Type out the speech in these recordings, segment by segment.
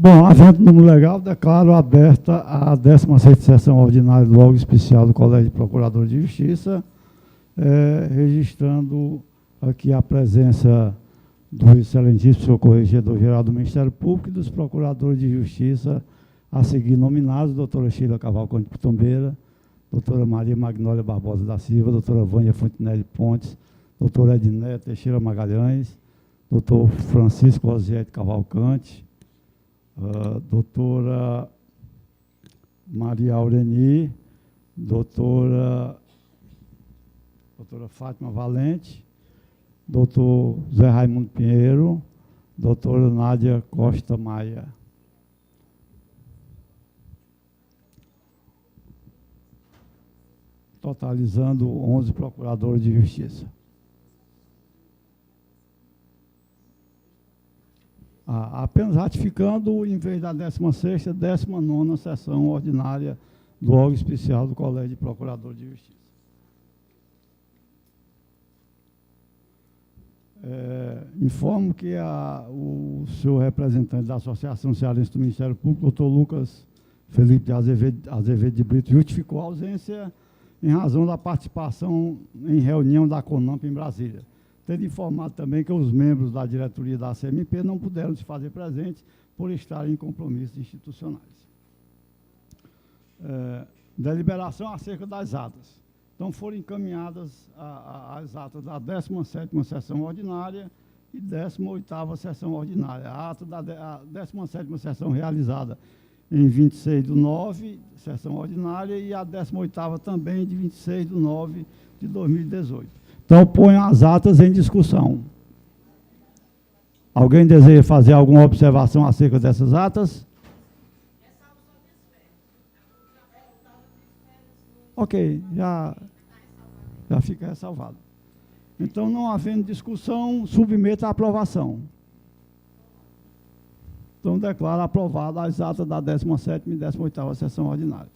Bom, havendo número legal, declaro aberta a 16ª sessão ordinária do órgão especial do Colégio de Procuradores de Justiça, registrando aqui a presença do excelentíssimo senhor Corregedor-Geral do Ministério Público e dos Procuradores de Justiça a seguir nominados, doutora Sheila Cavalcante Pitombeira, doutora Maria Magnólia Barbosa da Silva, doutora Vânia Fontenelle Pontes, doutora Edné Teixeira Magalhães, doutor Francisco Rosiete Cavalcante, doutora Maria Aureni, doutora Fátima Valente, doutor Zé Raimundo Pinheiro, doutora Nádia Costa Maia. Totalizando 11 procuradores de justiça. Apenas ratificando, em vez da 16ª, 19ª sessão ordinária do órgão especial do Colégio de Procuradores de Justiça. Informo que o senhor representante da Associação Cearense do Ministério Público, doutor Lucas Felipe de Azevedo de Brito, justificou a ausência em razão da participação em reunião da CONAMP em Brasília. Tendo informado também que os membros da diretoria da CMP não puderam se fazer presentes por estarem em compromissos institucionais. Deliberação acerca das atas. Então, foram encaminhadas as atas da 17ª sessão ordinária e 18ª sessão ordinária. A ata da 17ª sessão realizada em 26/9, sessão ordinária, e a 18ª também de 26/9 de 2018. Então, ponho as atas em discussão. Alguém deseja fazer alguma observação acerca dessas atas? Ok, já fica ressalvado. Então, não havendo discussão, submeta à aprovação. Então, declaro aprovada as atas da 17ª e 18ª sessão ordinária.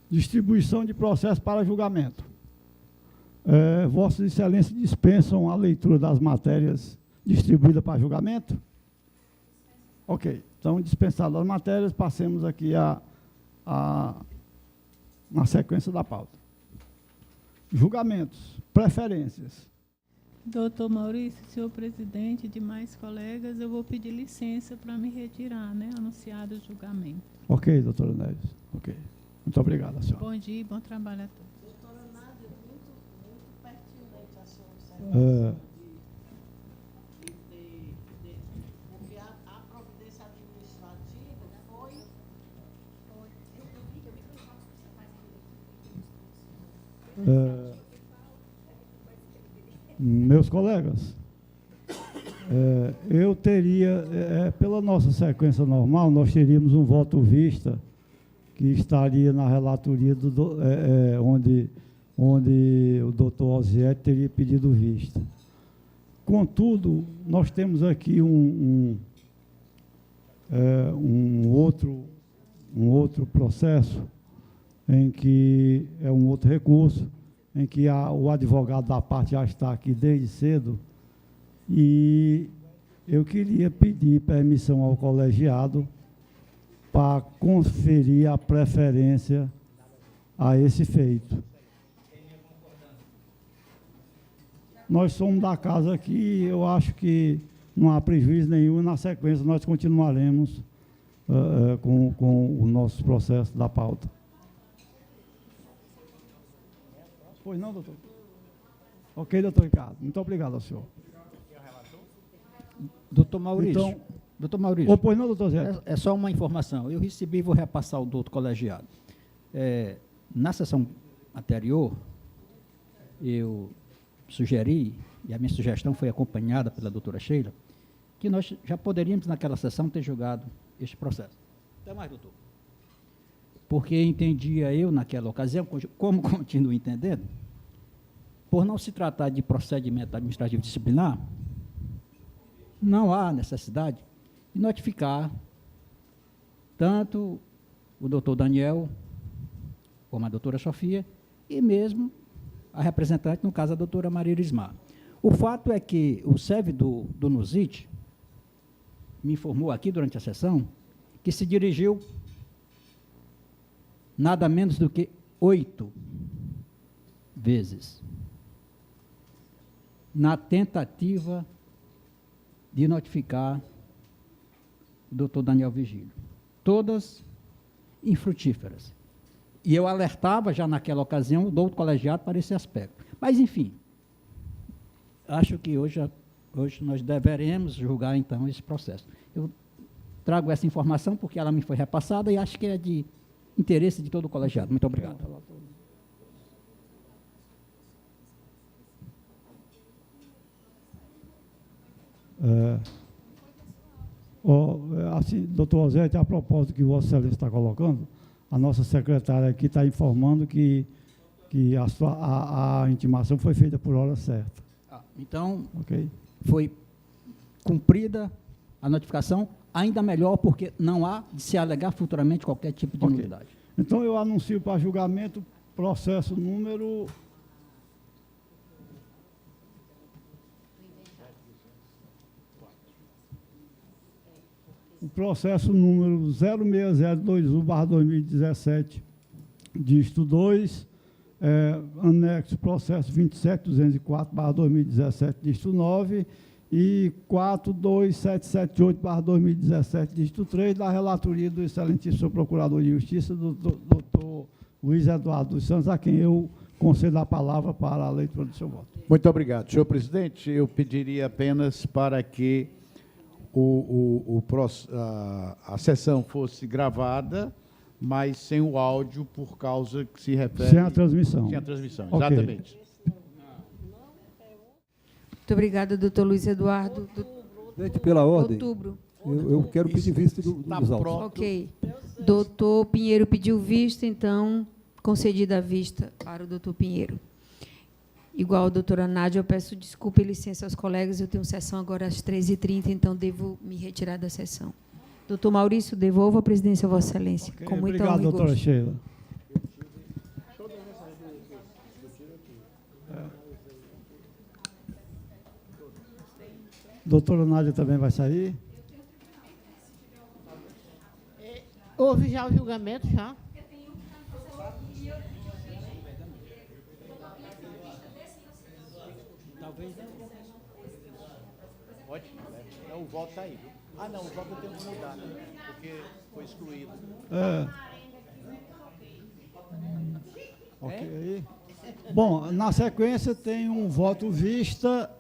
Distribuição de processo para julgamento. Vossas Excelências dispensam a leitura das matérias distribuídas para julgamento? Ok. Então, dispensadas as matérias, passemos aqui na sequência da pauta. Julgamentos, preferências. Doutor Maurício, senhor presidente e demais colegas, eu vou pedir licença para me retirar, anunciado o julgamento. Ok, doutora Neves. Ok. Muito obrigado, senhora. Bom dia e bom trabalho a todos. Doutora Nádia, muito pertinente a sua observação. Porque a providência administrativa foi. Meus colegas, eu teria, pela nossa sequência normal, nós teríamos um voto vista que estaria na relatoria onde o doutor Osiete teria pedido vista. Contudo, nós temos aqui um outro processo, em que é um outro recurso, em que o advogado da parte já está aqui desde cedo, e eu queria pedir permissão ao colegiado para conferir a preferência a esse feito. Nós somos da casa aqui, eu acho que não há prejuízo nenhum, na sequência nós continuaremos com o nosso processo da pauta. Pois não, doutor? Ok, doutor Ricardo. Muito obrigado ao senhor. Doutor Maurício. Então, doutor Maurício. Pois não, doutor Zé? É só uma informação. Eu recebi e vou repassar ao doutor colegiado. Na sessão anterior, eu sugeri, e a minha sugestão foi acompanhada pela doutora Sheila, que nós já poderíamos, naquela sessão, ter julgado este processo. Até mais, doutor. Porque entendia eu, naquela ocasião, como continuo entendendo, por não se tratar de procedimento administrativo disciplinar, não há necessidade de notificar tanto o doutor Daniel, como a doutora Sofia, e mesmo a representante, no caso, a doutora Maria Irismar. O fato é que o SEV do NUSIT me informou aqui durante a sessão que se dirigiu nada menos do que 8 vezes na tentativa de notificar o doutor Daniel Vigílio. Todas infrutíferas. E eu alertava já naquela ocasião o doutor colegiado para esse aspecto. Mas, enfim, acho que hoje nós deveremos julgar, então, esse processo. Eu trago essa informação porque ela me foi repassada e acho que é de interesse de todo o colegiado. Muito obrigado. Assim, doutor Osete, a propósito que o Vossa Excelência está colocando, a nossa secretária aqui está informando que a intimação foi feita por hora certa. Então, Ok? foi cumprida a notificação, ainda melhor, porque não há de se alegar futuramente qualquer tipo de Ok. nulidade. Então, eu anuncio para julgamento processo número... O processo número 06021/2017, dígito 2, anexo processo 27204/2017, dígito 9, e 42778/2017, dígito 3, da relatoria do excelentíssimo Procurador de Justiça, do doutor Luiz Eduardo dos Santos, a quem eu concedo a palavra para a leitura do seu voto. Muito obrigado. Senhor presidente, eu pediria apenas para que a sessão fosse gravada, mas sem o áudio, por causa que se refere... Sem a transmissão. Sem a transmissão, Ok. exatamente. Muito obrigada, doutor Luiz Eduardo. Presidente, pela ordem, Outubro. eu quero pedir vista Está dos autos. pronto. Ok. Doutor Pinheiro pediu vista, então, concedida a vista para o doutor Pinheiro. Igual a doutora Nádia, eu peço desculpa e licença aos colegas, eu tenho sessão agora às 13h30, então devo me retirar da sessão. Doutor Maurício, devolvo a presidência a Vossa Excelência, Ok, com muito obrigado, honra e doutora gosto. Sheila. Doutora Nádia também vai sair? Houve já o julgamento, já? Pode? Não, o voto está aí. Viu? Ah, não, o voto eu tenho que mudar, né? Porque foi excluído. Ok. Bom, na sequência tem um voto vista,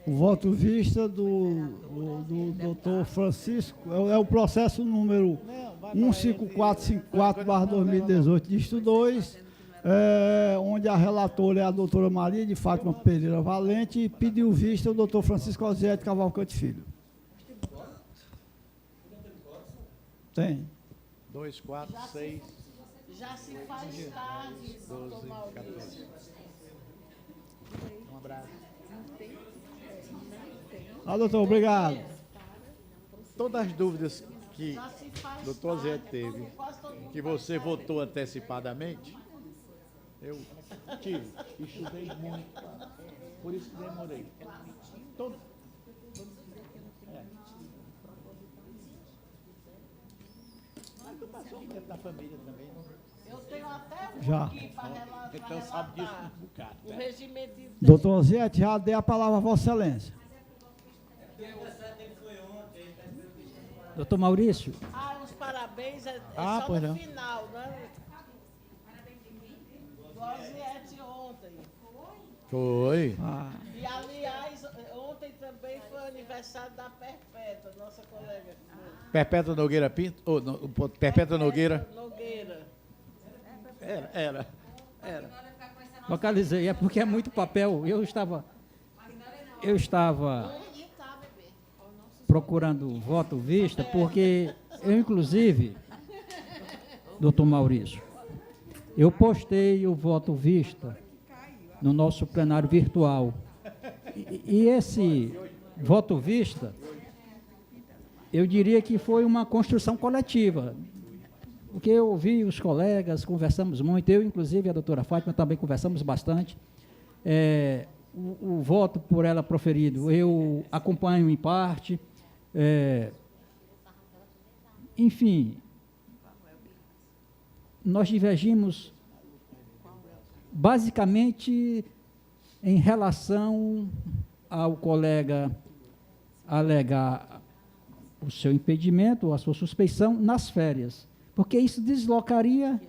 o voto vista do doutor Francisco, é o processo número 15454/2018, dígito 2, onde a relatora é a doutora Maria de Fátima Pereira Valente e pediu vista o doutor Francisco Osiete Cavalcante Filho. Tem. 2, 4, 6, Já se faz tarde, doutor 12, Maurício. 14. Um abraço. Doutor, obrigado. Todas as dúvidas que Já se faz o doutor Zé tarde, teve, quase todo mundo que você votou antecipadamente, eu tive, estudei muito, por isso que demorei. Todo, Mas tu passou um tempo na família também, né? Eu tenho até um Já. aqui para relatar. Então sabe disso um bocado. O regimento de... Doutor Osiete, já dei a palavra a Vossa Excelência. Doutor Maurício, os parabéns é Ah, só pois no não. final, né? Do Osiete ontem. Foi. E, aliás, ontem também foi o aniversário da Perpétua, nossa colega. Perpétua Nogueira Pinto? Ou, Perpétua Nogueira? Nogueira. Era. localizei, é porque é muito papel. Eu estava procurando voto vista, porque eu, inclusive, doutor Maurício, eu postei o voto vista no nosso plenário virtual. E esse voto vista, eu diria que foi uma construção coletiva, porque eu ouvi os colegas, conversamos muito, eu, inclusive, e a doutora Fátima também conversamos bastante. o voto por ela proferido. Eu acompanho em parte. Enfim, nós divergimos basicamente em relação ao colega alegar o seu impedimento ou a sua suspeição nas férias, porque isso deslocaria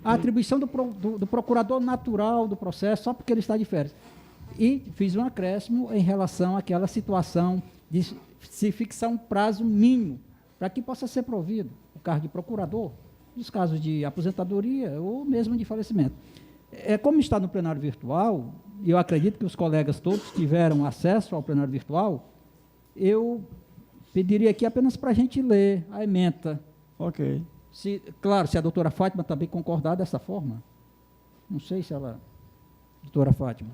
a atribuição do procurador natural do processo só porque ele está de férias. E fiz um acréscimo em relação àquela situação de se fixar um prazo mínimo para que possa ser provido o cargo de procurador, nos casos de aposentadoria ou mesmo de falecimento. Como está no plenário virtual, e eu acredito que os colegas todos tiveram acesso ao plenário virtual, eu pediria aqui apenas para a gente ler a ementa. Ok. Claro, se a doutora Fátima também concordar dessa forma. Não sei se ela... Doutora Fátima.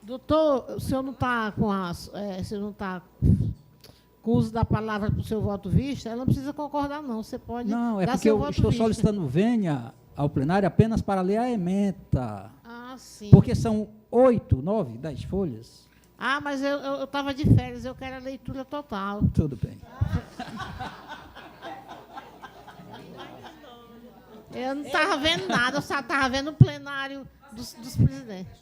Doutor, o senhor não está com o uso da palavra para o seu voto vista? Ela não precisa concordar, não. Você pode Não, é dar porque seu eu voto estou vista. solicitando venha ao plenário apenas para ler a ementa. Ah, sim. Porque são 8, 9, 10 folhas. Ah, mas eu estava de férias, eu quero a leitura total. Tudo bem. Eu não estava vendo nada, eu só estava vendo o plenário dos presidentes.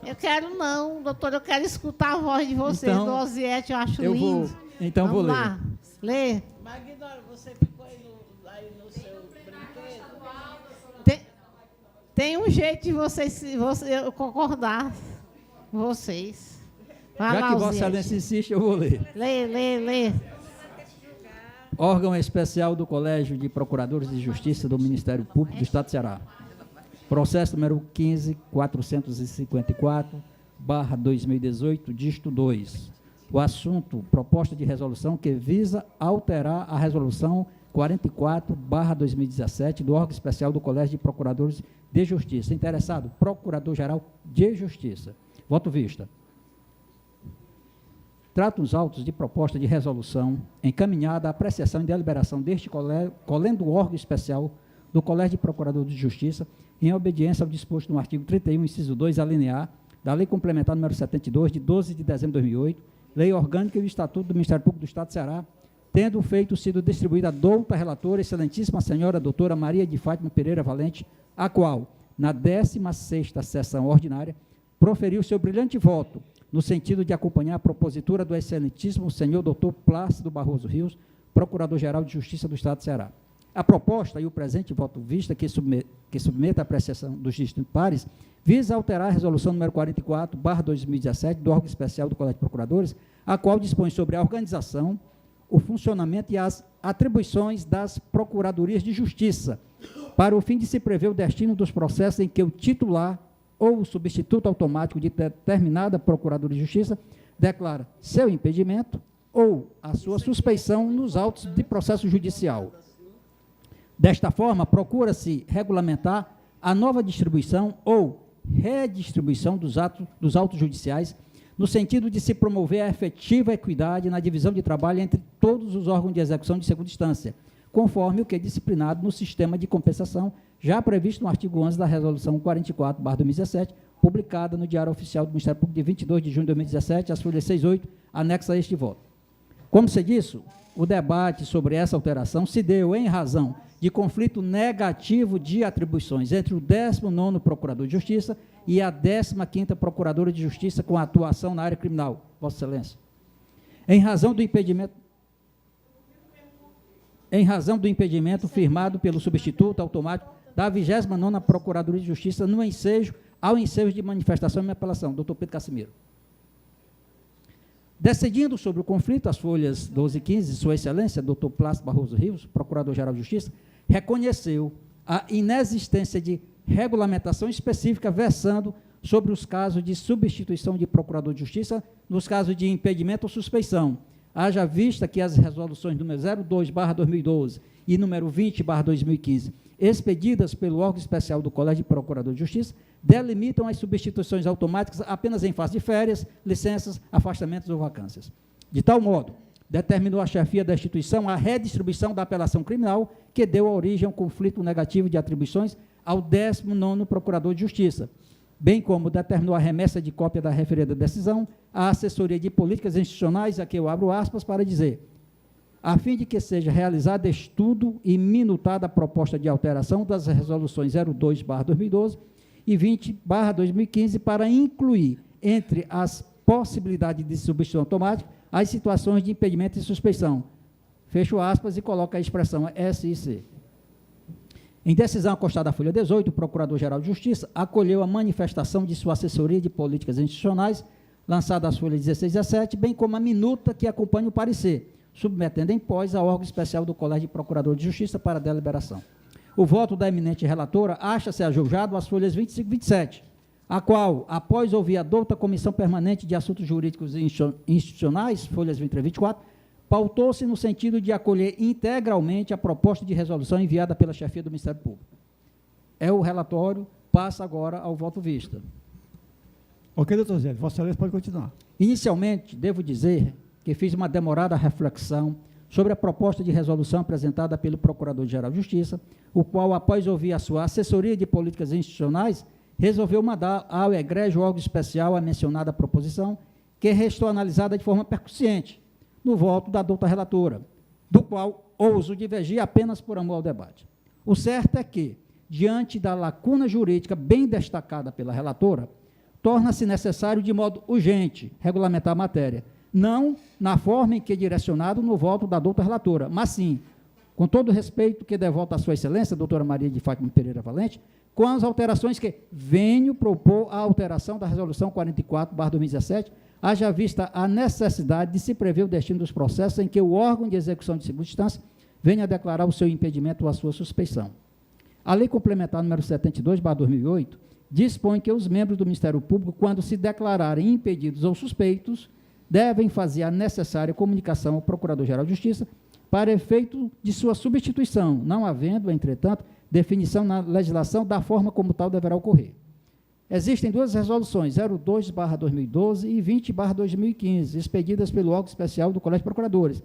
Eu quero não, doutor, eu quero escutar a voz de vocês, Então, do Osiete, eu acho eu lindo. Vamos vou ler. lá, lê. Magnólia, você ficou aí no seu brinquedo? Tem um jeito de eu concordar com vocês. Vai Já lá, que Vossa Osiete. Excelência insiste, eu vou ler. Lê. Órgão especial do Colégio de Procuradores de Justiça do Ministério Público do Estado de Ceará. Processo número 15.454/2018, dígito 2. O assunto, proposta de resolução que visa alterar a resolução 44/2017 do órgão especial do Colégio de Procuradores de Justiça. Interessado, Procurador-Geral de Justiça. Voto vista. Tratam os autos de proposta de resolução encaminhada à apreciação e deliberação deste colendo o órgão especial do Colégio de Procuradores de Justiça, em obediência ao disposto no artigo 31, inciso 2, alínea A, da Lei Complementar número 72, de 12 de dezembro de 2008, Lei Orgânica e o Estatuto do Ministério Público do Estado de Ceará, tendo feito sido distribuída a douta relatora, excelentíssima senhora doutora Maria de Fátima Pereira Valente, a qual, na 16ª sessão ordinária, proferiu seu brilhante voto, no sentido de acompanhar a propositura do excelentíssimo senhor doutor Plácido Barroso Rios, Procurador-Geral de Justiça do Estado de Ceará. A proposta e o presente voto vista, que submete à apreciação dos distintos pares, visa alterar a resolução número 44/2017 do órgão especial do Colégio de Procuradores, a qual dispõe sobre a organização, o funcionamento e as atribuições das Procuradorias de Justiça, para o fim de se prever o destino dos processos em que o titular ou o substituto automático de determinada Procuradoria de Justiça declara seu impedimento ou a sua suspeição nos autos de processo judicial. Desta forma, procura-se regulamentar a nova distribuição ou redistribuição dos autos judiciais, no sentido de se promover a efetiva equidade na divisão de trabalho entre todos os órgãos de execução de segunda instância, conforme o que é disciplinado no sistema de compensação, já previsto no artigo 11 da Resolução 44/2017, publicada no Diário Oficial do Ministério Público de 22 de junho de 2017, as folhas 6 e 8, anexa a este voto. Como se disse, o debate sobre essa alteração se deu em razão de conflito negativo de atribuições entre o 19º Procurador de Justiça e a 15ª Procuradora de Justiça com atuação na área criminal, Vossa Excelência. Em razão do impedimento firmado pelo substituto automático da 29ª Procuradoria de Justiça ao ensejo de manifestação e apelação, doutor Pedro Cassimiro. Decidindo sobre o conflito, as folhas 12 e 15, Sua Excelência, doutor Plácido Barroso Rios, Procurador-Geral de Justiça, reconheceu a inexistência de regulamentação específica versando sobre os casos de substituição de Procurador de Justiça nos casos de impedimento ou suspeição, haja vista que as resoluções número 02/2012 e número 20/2015, expedidas pelo órgão especial do Colégio de Procurador de Justiça, delimitam as substituições automáticas apenas em fase de férias, licenças, afastamentos ou vacâncias. De tal modo, determinou a chefia da instituição a redistribuição da apelação criminal que deu origem ao conflito negativo de atribuições ao 19º Procurador de Justiça, bem como determinou a remessa de cópia da referida decisão à assessoria de políticas institucionais, aqui eu abro aspas para dizer, a fim de que seja realizado estudo e minutada a proposta de alteração das resoluções 02/2012 e 20/2015 para incluir, entre as possibilidades de substituição automática, as situações de impedimento e suspeição. Fecho aspas e coloca a expressão SIC. Em decisão acostada à folha 18, o Procurador-Geral de Justiça acolheu a manifestação de sua assessoria de políticas institucionais, lançada às folhas 16 e 17, bem como a minuta que acompanha o parecer, submetendo em pós a órgão especial do Colégio de Procurador de Justiça para deliberação. O voto da eminente relatora acha-se ajujado às folhas 25 e 27, a qual, após ouvir a douta Comissão Permanente de Assuntos Jurídicos e Institucionais, folhas 23 e 24, pautou-se no sentido de acolher integralmente a proposta de resolução enviada pela chefia do Ministério Público. É o relatório, passa agora ao voto vista. Ok, doutor Zé, Vossa Excelência pode continuar. Inicialmente, devo dizer que fiz uma demorada reflexão sobre a proposta de resolução apresentada pelo Procurador-Geral de Justiça, o qual, após ouvir a sua assessoria de políticas institucionais, resolveu mandar ao egrégio órgão especial a mencionada proposição, que restou analisada de forma percussiente, no voto da douta relatora, do qual ouso divergir apenas por amor ao debate. O certo é que, diante da lacuna jurídica bem destacada pela relatora, torna-se necessário, de modo urgente, regulamentar a matéria, não na forma em que direcionado no voto da douta relatora, mas sim, com todo o respeito que devolvo à sua excelência, doutora Maria de Fátima Pereira Valente, com as alterações que venho propor a alteração da resolução 44/2017, haja vista a necessidade de se prever o destino dos processos em que o órgão de execução de segunda instância venha a declarar o seu impedimento ou a sua suspeição. A Lei Complementar número 72/2008 dispõe que os membros do Ministério Público, quando se declararem impedidos ou suspeitos, devem fazer a necessária comunicação ao Procurador-Geral de Justiça para efeito de sua substituição, não havendo, entretanto, definição na legislação da forma como tal deverá ocorrer. Existem duas resoluções, 02/2012 e 20/2015, expedidas pelo órgão especial do Colégio de Procuradores,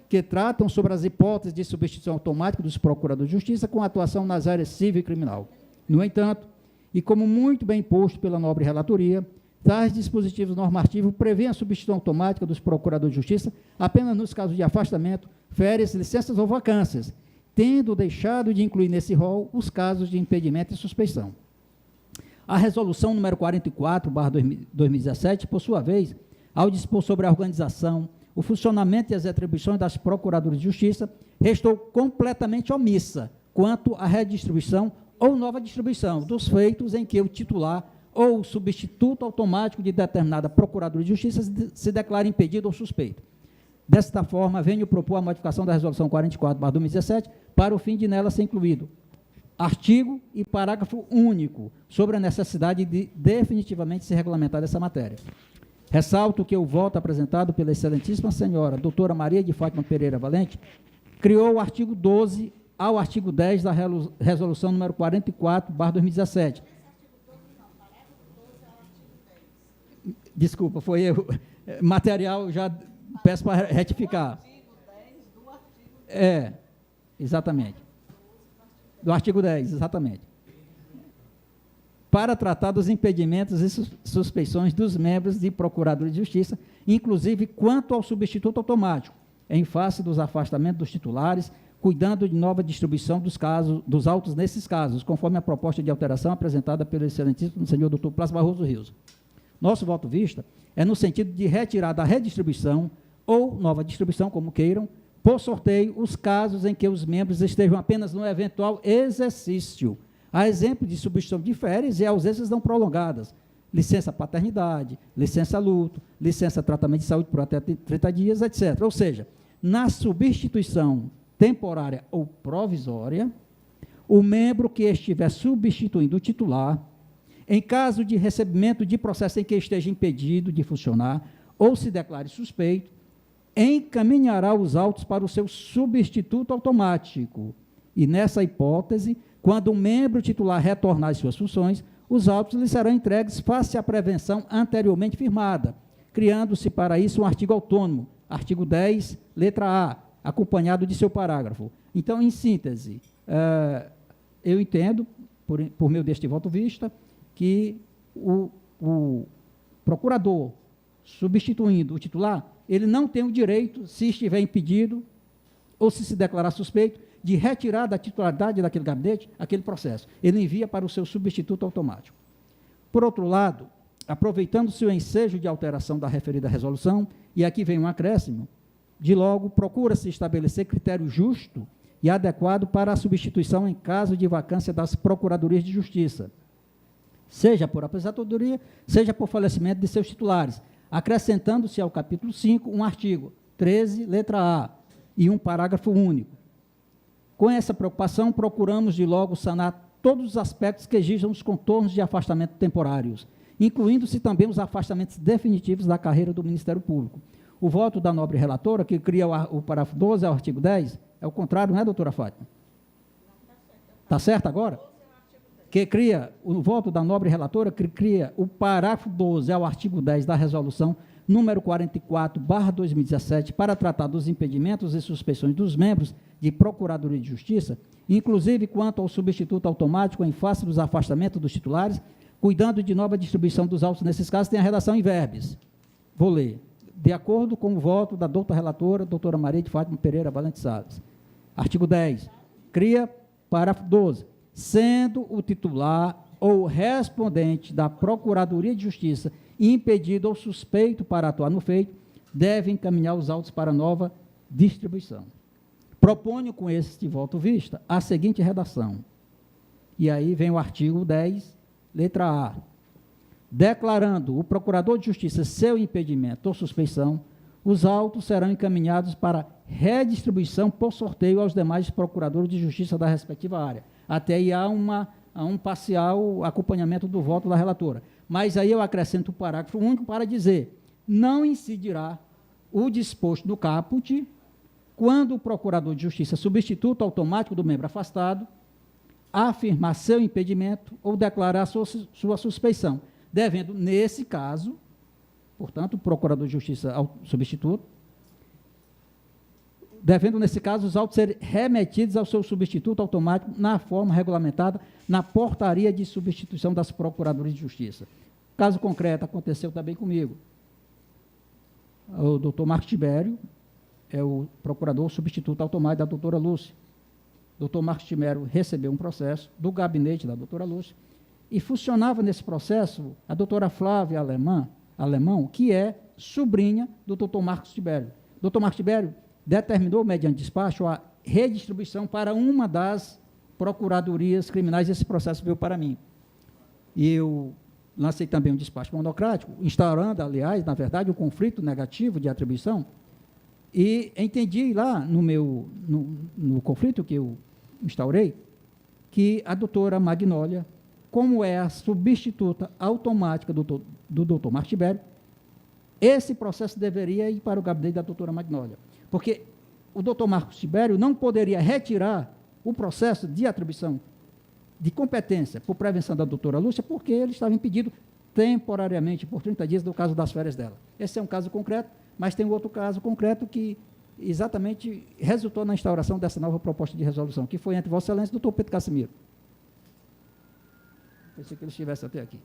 que tratam sobre as hipóteses de substituição automática dos procuradores de justiça com atuação nas áreas civil e criminal. No entanto, e como muito bem posto pela nobre relatoria, tais dispositivos normativos prevêem a substituição automática dos procuradores de justiça apenas nos casos de afastamento, férias, licenças ou vacâncias, tendo deixado de incluir nesse rol os casos de impedimento e suspeição. A resolução número 44/2017, por sua vez, ao dispor sobre a organização, o funcionamento e as atribuições das procuradoras de justiça, restou completamente omissa quanto à redistribuição ou nova distribuição dos feitos em que o titular ou o substituto automático de determinada procuradora de justiça se declara impedido ou suspeito. Desta forma, venho propor a modificação da resolução 44/2017 para o fim de nela ser incluído artigo e parágrafo único sobre a necessidade de definitivamente se regulamentar essa matéria. Ressalto que o voto apresentado pela excelentíssima senhora doutora Maria de Fátima Pereira Valente criou o artigo 12 ao artigo 10 da resolução número 44/2017. Desculpa, foi erro. Material, já peço para retificar. Exatamente. Do artigo 10, exatamente. Para tratar dos impedimentos e suspeições dos membros de Procuradoria de Justiça, inclusive quanto ao substituto automático, em face dos afastamentos dos titulares, cuidando de nova distribuição dos autos nesses casos, conforme a proposta de alteração apresentada pelo excelentíssimo senhor Dr. Plácido Barroso Rios. Nosso voto vista é no sentido de retirar da redistribuição ou nova distribuição, como queiram, por sorteio, os casos em que os membros estejam apenas no eventual exercício, a exemplo de substituição de férias e ausências não prolongadas, licença paternidade, licença luto, licença tratamento de saúde por até 30 dias, etc. Ou seja, na substituição temporária ou provisória, o membro que estiver substituindo o titular, em caso de recebimento de processo em que esteja impedido de funcionar ou se declare suspeito, encaminhará os autos para o seu substituto automático. E, nessa hipótese, quando o membro titular retornar às suas funções, os autos lhe serão entregues face à prevenção anteriormente firmada, criando-se para isso um artigo autônomo, artigo 10, letra A, acompanhado de seu parágrafo. Então, em síntese, eu entendo, por meio deste voto vista, que o procurador substituindo o titular, ele não tem o direito, se estiver impedido ou se declarar suspeito, de retirar da titularidade daquele gabinete aquele processo. Ele envia para o seu substituto automático. Por outro lado, aproveitando-se o ensejo de alteração da referida resolução, e aqui vem um acréscimo, de logo procura-se estabelecer critério justo e adequado para a substituição em caso de vacância das procuradorias de justiça, seja por aposentadoria, seja por falecimento de seus titulares, acrescentando-se ao capítulo 5 um artigo 13, letra A, e um parágrafo único. Com essa preocupação, procuramos de logo sanar todos os aspectos que exijam os contornos de afastamento temporários, incluindo-se também os afastamentos definitivos da carreira do Ministério Público. O voto da nobre relatora, que cria o parágrafo 12 ao artigo 10, é o contrário, não é, doutora Fátima? Está certo agora? Que cria, o voto da nobre relatora, que cria o parágrafo 12 ao artigo 10 da resolução número 44/2017, para tratar dos impedimentos e suspeições dos membros de Procuradoria de Justiça, inclusive quanto ao substituto automático em face dos afastamentos dos titulares, cuidando de nova distribuição dos autos nesses casos, tem a redação em verbis. Vou ler. De acordo com o voto da doutora relatora, doutora Maria de Fátima Pereira Valente Salles. Artigo 10. Cria parágrafo 12. Sendo o titular ou respondente da Procuradoria de Justiça impedido ou suspeito para atuar no feito, deve encaminhar os autos para nova distribuição. Proponho com este voto vista a seguinte redação. E aí vem o artigo 10, letra A. Declarando o Procurador de Justiça seu impedimento ou suspeição, os autos serão encaminhados para redistribuição por sorteio aos demais Procuradores de Justiça da respectiva área. Até aí há um parcial acompanhamento do voto da relatora. Mas aí eu acrescento o parágrafo único para dizer: não incidirá o disposto no caput quando o Procurador de Justiça substituto automático do membro afastado afirmar seu impedimento ou declarar sua suspeição, devendo, nesse caso, portanto, o Procurador de Justiça substituto, devendo, nesse caso, os autos serem remetidos ao seu substituto automático na forma regulamentada na portaria de substituição das Procuradorias de Justiça. Caso concreto, aconteceu também comigo. O doutor Marcos Tibério é o procurador substituto automático da doutora Lúcia. O doutor Marcos Tibério recebeu um processo do gabinete da doutora Lúcia e funcionava nesse processo a doutora Flávia Alemão, que é sobrinha do doutor Marcos Tibério. O doutor Marcos Tibério determinou, mediante despacho, a redistribuição para uma das procuradorias criminais. Esse processo veio para mim. E eu lancei também um despacho monocrático, instaurando, aliás, na verdade, um conflito negativo de atribuição, e entendi lá no conflito que eu instaurei, que a doutora Magnólia, como é a substituta automática do doutor Marcos Tibério, esse processo deveria ir para o gabinete da doutora Magnólia, porque o doutor Marcos Tibério não poderia retirar o processo de atribuição de competência por prevenção da doutora Lúcia, porque ele estava impedido temporariamente, por 30 dias, do caso das férias dela. Esse é um caso concreto, mas tem outro caso concreto que exatamente resultou na instauração dessa nova proposta de resolução, que foi entre Vossa Excelência e o doutor Pedro Casimiro. Pensei que ele estivesse até aqui.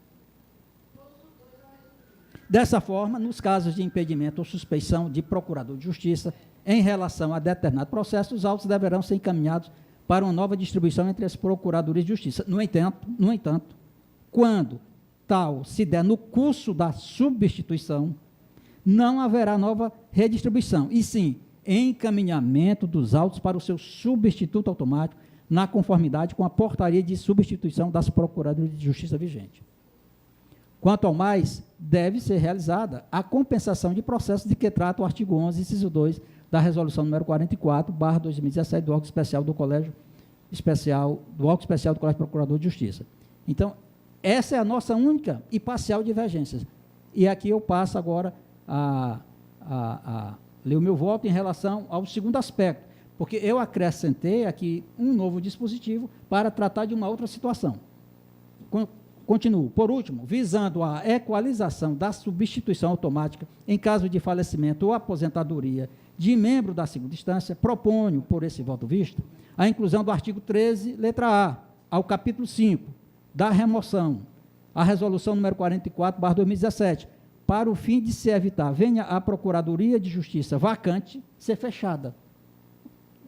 Dessa forma, nos casos de impedimento ou suspeição de procurador de justiça, em relação a determinado processo, os autos deverão ser encaminhados para uma nova distribuição entre as procuradorias de justiça. No entanto, quando tal se der no curso da substituição, não haverá nova redistribuição, e sim encaminhamento dos autos para o seu substituto automático, na conformidade com a portaria de substituição das procuradorias de justiça vigente. Quanto ao mais, deve ser realizada a compensação de processos de que trata o artigo 11, inciso 2, da resolução número 44/2017 do órgão especial do Colégio Especial, do órgão especial do Colégio Procurador de Justiça. Então, essa é a nossa única e parcial divergência. E aqui eu passo agora a ler o meu voto em relação ao segundo aspecto, porque eu acrescentei aqui um novo dispositivo para tratar de uma outra situação. Continuo. Por último, visando a equalização da substituição automática em caso de falecimento ou aposentadoria de membro da segunda instância, proponho, por esse voto visto, a inclusão do artigo 13, letra A, ao capítulo 5, da remoção, a resolução número 44/2017, para o fim de se evitar, venha a Procuradoria de Justiça vacante ser fechada.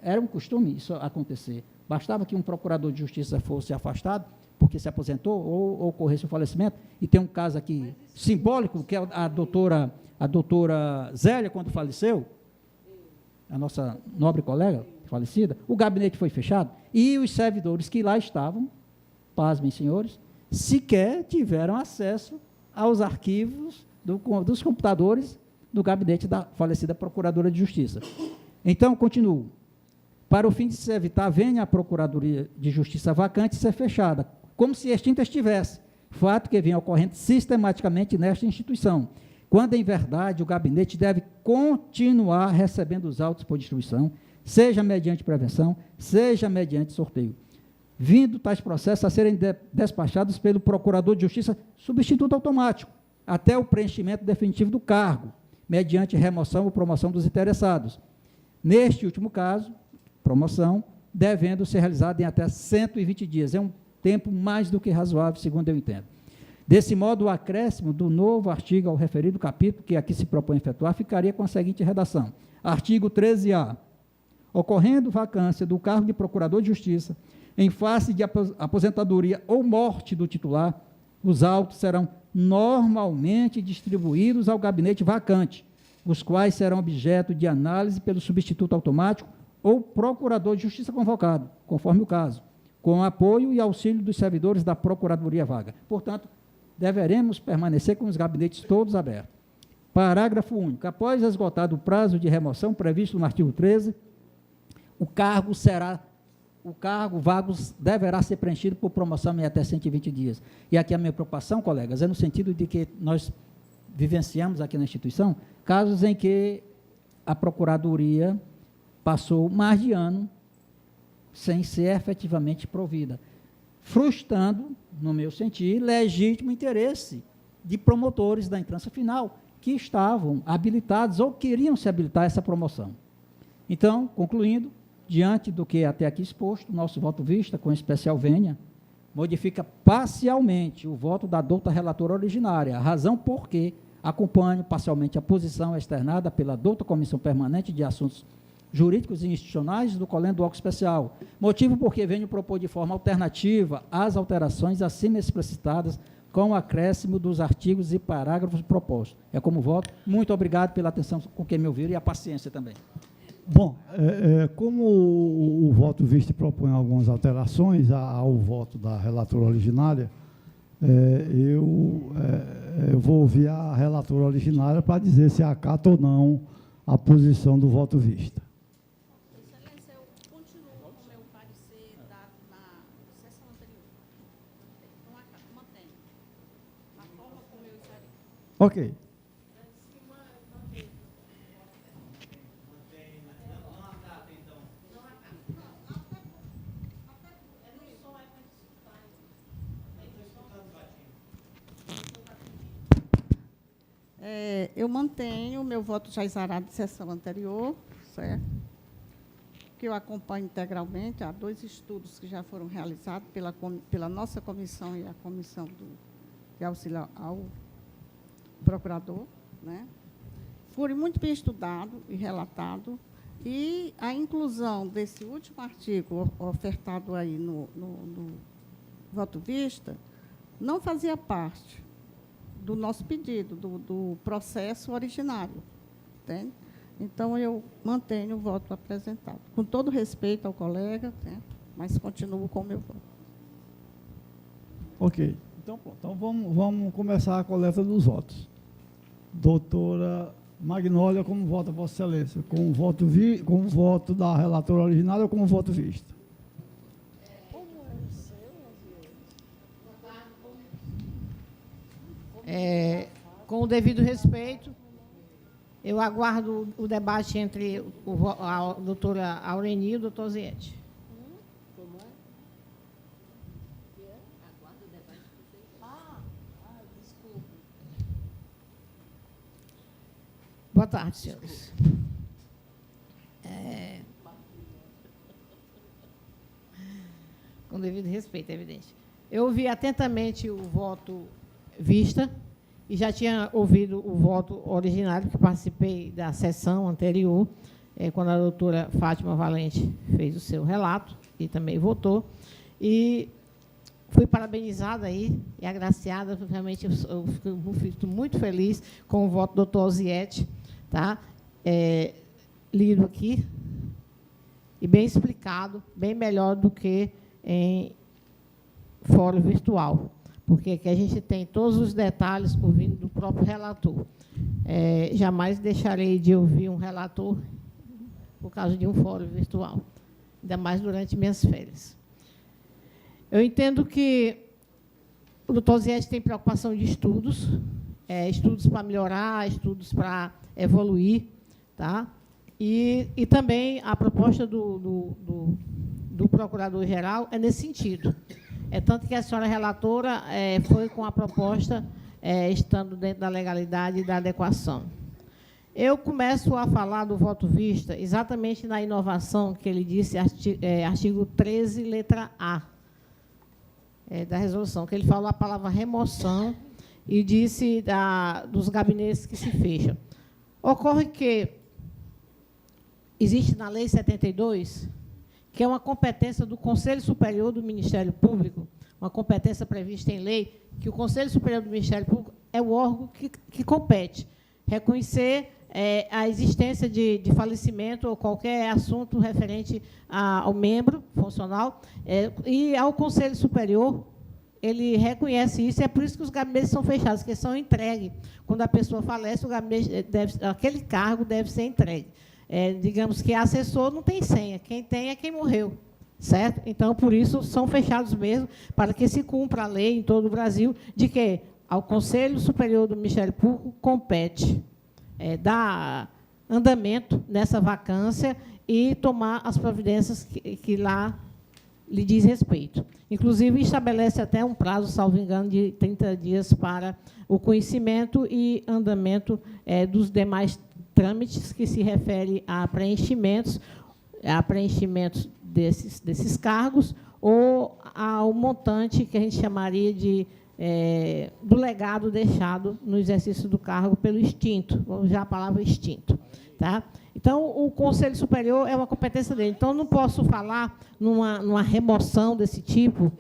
Era um costume isso acontecer. Bastava que um procurador de justiça fosse afastado, porque se aposentou, ou ocorresse o falecimento, e tem um caso aqui simbólico, que é a doutora Zélia, quando faleceu, a nossa nobre colega falecida, o gabinete foi fechado, e os servidores que lá estavam, pasmem, senhores, sequer tiveram acesso aos arquivos dos computadores do gabinete da falecida Procuradora de Justiça. Então, continuo. Para o fim de se evitar, venha a Procuradoria de Justiça vacante ser fechada, como se extinta estivesse, fato que vem ocorrendo sistematicamente nesta instituição, quando, em verdade, o gabinete deve continuar recebendo os autos por distribuição, seja mediante prevenção, seja mediante sorteio, vindo tais processos a serem despachados pelo Procurador de Justiça substituto automático, até o preenchimento definitivo do cargo, mediante remoção ou promoção dos interessados. Neste último caso, promoção, devendo ser realizada em até 120 dias. É um tempo mais do que razoável, segundo eu entendo. Desse modo, o acréscimo do novo artigo ao referido capítulo, que aqui se propõe efetuar, ficaria com a seguinte redação. Artigo 13A. Ocorrendo vacância do cargo de Procurador de Justiça, em face de aposentadoria ou morte do titular, os autos serão normalmente distribuídos ao gabinete vacante, os quais serão objeto de análise pelo substituto automático ou procurador de justiça convocado, conforme o caso, com apoio e auxílio dos servidores da Procuradoria Vaga. Portanto, deveremos permanecer com os gabinetes todos abertos. Parágrafo único. Após esgotado o prazo de remoção previsto no artigo 13, o cargo vago deverá ser preenchido por promoção em até 120 dias. E aqui a minha preocupação, colegas, é no sentido de que nós vivenciamos aqui na instituição casos em que a Procuradoria passou mais de ano sem ser efetivamente provida, frustrando, no meu sentir, legítimo interesse de promotores da entrância final que estavam habilitados ou queriam se habilitar a essa promoção. Então, concluindo, diante do que até aqui exposto, nosso voto vista, com especial vênia, modifica parcialmente o voto da douta relatora originária, a razão por que acompanho parcialmente a posição externada pela douta Comissão Permanente de Assuntos Jurídicos e Institucionais do Colégio do Óculos Especial, motivo porque venho propor de forma alternativa as alterações acima explicitadas com o acréscimo dos artigos e parágrafos propostos. É como voto. Muito obrigado pela atenção com que me ouviram e a paciência também. Bom, como o voto visto propõe algumas alterações ao voto da relatora originária, eu vou ouvir a relatora originária para dizer se acata ou não a posição do voto vista. Excelência, eu continuo com o meu parecer dado na sessão anterior. Não acato, mantenho. Na forma como eu estaria. Ok. Eu mantenho o meu voto já exarado de sessão anterior, certo? Que eu acompanho integralmente. Há 2 estudos que já foram realizados pela nossa comissão e a comissão de auxílio ao procurador, né? Foi muito bem estudado e relatado, e a inclusão desse último artigo ofertado aí no voto vista não fazia parte do nosso pedido, do processo originário, entende? Então, eu mantenho o voto apresentado. Com todo respeito ao colega, né, mas continuo com o meu voto. Ok. Então, pronto. Então, vamos começar a coleta dos votos. Doutora Magnólia, como vota Vossa Excelência? Com o voto da relatora originária ou com o voto visto? Com o devido respeito, eu aguardo o debate entre a doutora Aureni e o doutor Ziete. Boa tarde, senhores. Com devido respeito, é evidente. Eu ouvi atentamente o voto vista e já tinha ouvido o voto originário, que participei da sessão anterior, quando a doutora Fátima Valente fez o seu relato e também votou. E fui parabenizada aí e agraciada. Realmente eu fico muito feliz com o voto do doutor Osiete, tá? Lido aqui, e bem explicado, bem melhor do que em fórum virtual, porque aqui a gente tem todos os detalhes por vindo do próprio relator. Jamais deixarei de ouvir um relator por causa de um fórum virtual, ainda mais durante minhas férias. Eu entendo que o doutor Osiete tem preocupação de estudos, estudos para melhorar, estudos para evoluir, tá? E também a proposta do procurador-geral é nesse sentido. Tanto que a senhora relatora foi com a proposta estando dentro da legalidade e da adequação. Eu começo a falar do voto vista exatamente na inovação que ele disse, artigo 13, letra A, da resolução, que ele falou a palavra remoção e disse dos gabinetes que se fecham. Ocorre que existe na Lei 72, que é uma competência do Conselho Superior do Ministério Público, uma competência prevista em lei, que o Conselho Superior do Ministério Público é o órgão que compete reconhecer a existência de falecimento ou qualquer assunto referente ao membro funcional, e ao Conselho Superior, ele reconhece isso, e é por isso que os gabinetes são fechados, que são entregues. Quando a pessoa falece, o gabinete aquele cargo deve ser entregue. Digamos que assessor não tem senha, quem tem é quem morreu, certo? Então, por isso, são fechados mesmo, para que se cumpra a lei em todo o Brasil, de que ao Conselho Superior do Ministério Público compete dar andamento nessa vacância e tomar as providências que lá lhe diz respeito. Inclusive, estabelece até um prazo, salvo engano, de 30 dias para o conhecimento e andamento dos demais trâmites que se refere a preenchimentos desses cargos ou ao montante que a gente chamaria do legado deixado no exercício do cargo pelo extinto, vamos usar a palavra extinto. Tá? Então, o Conselho Superior é uma competência dele. Então, não posso falar numa remoção desse tipo,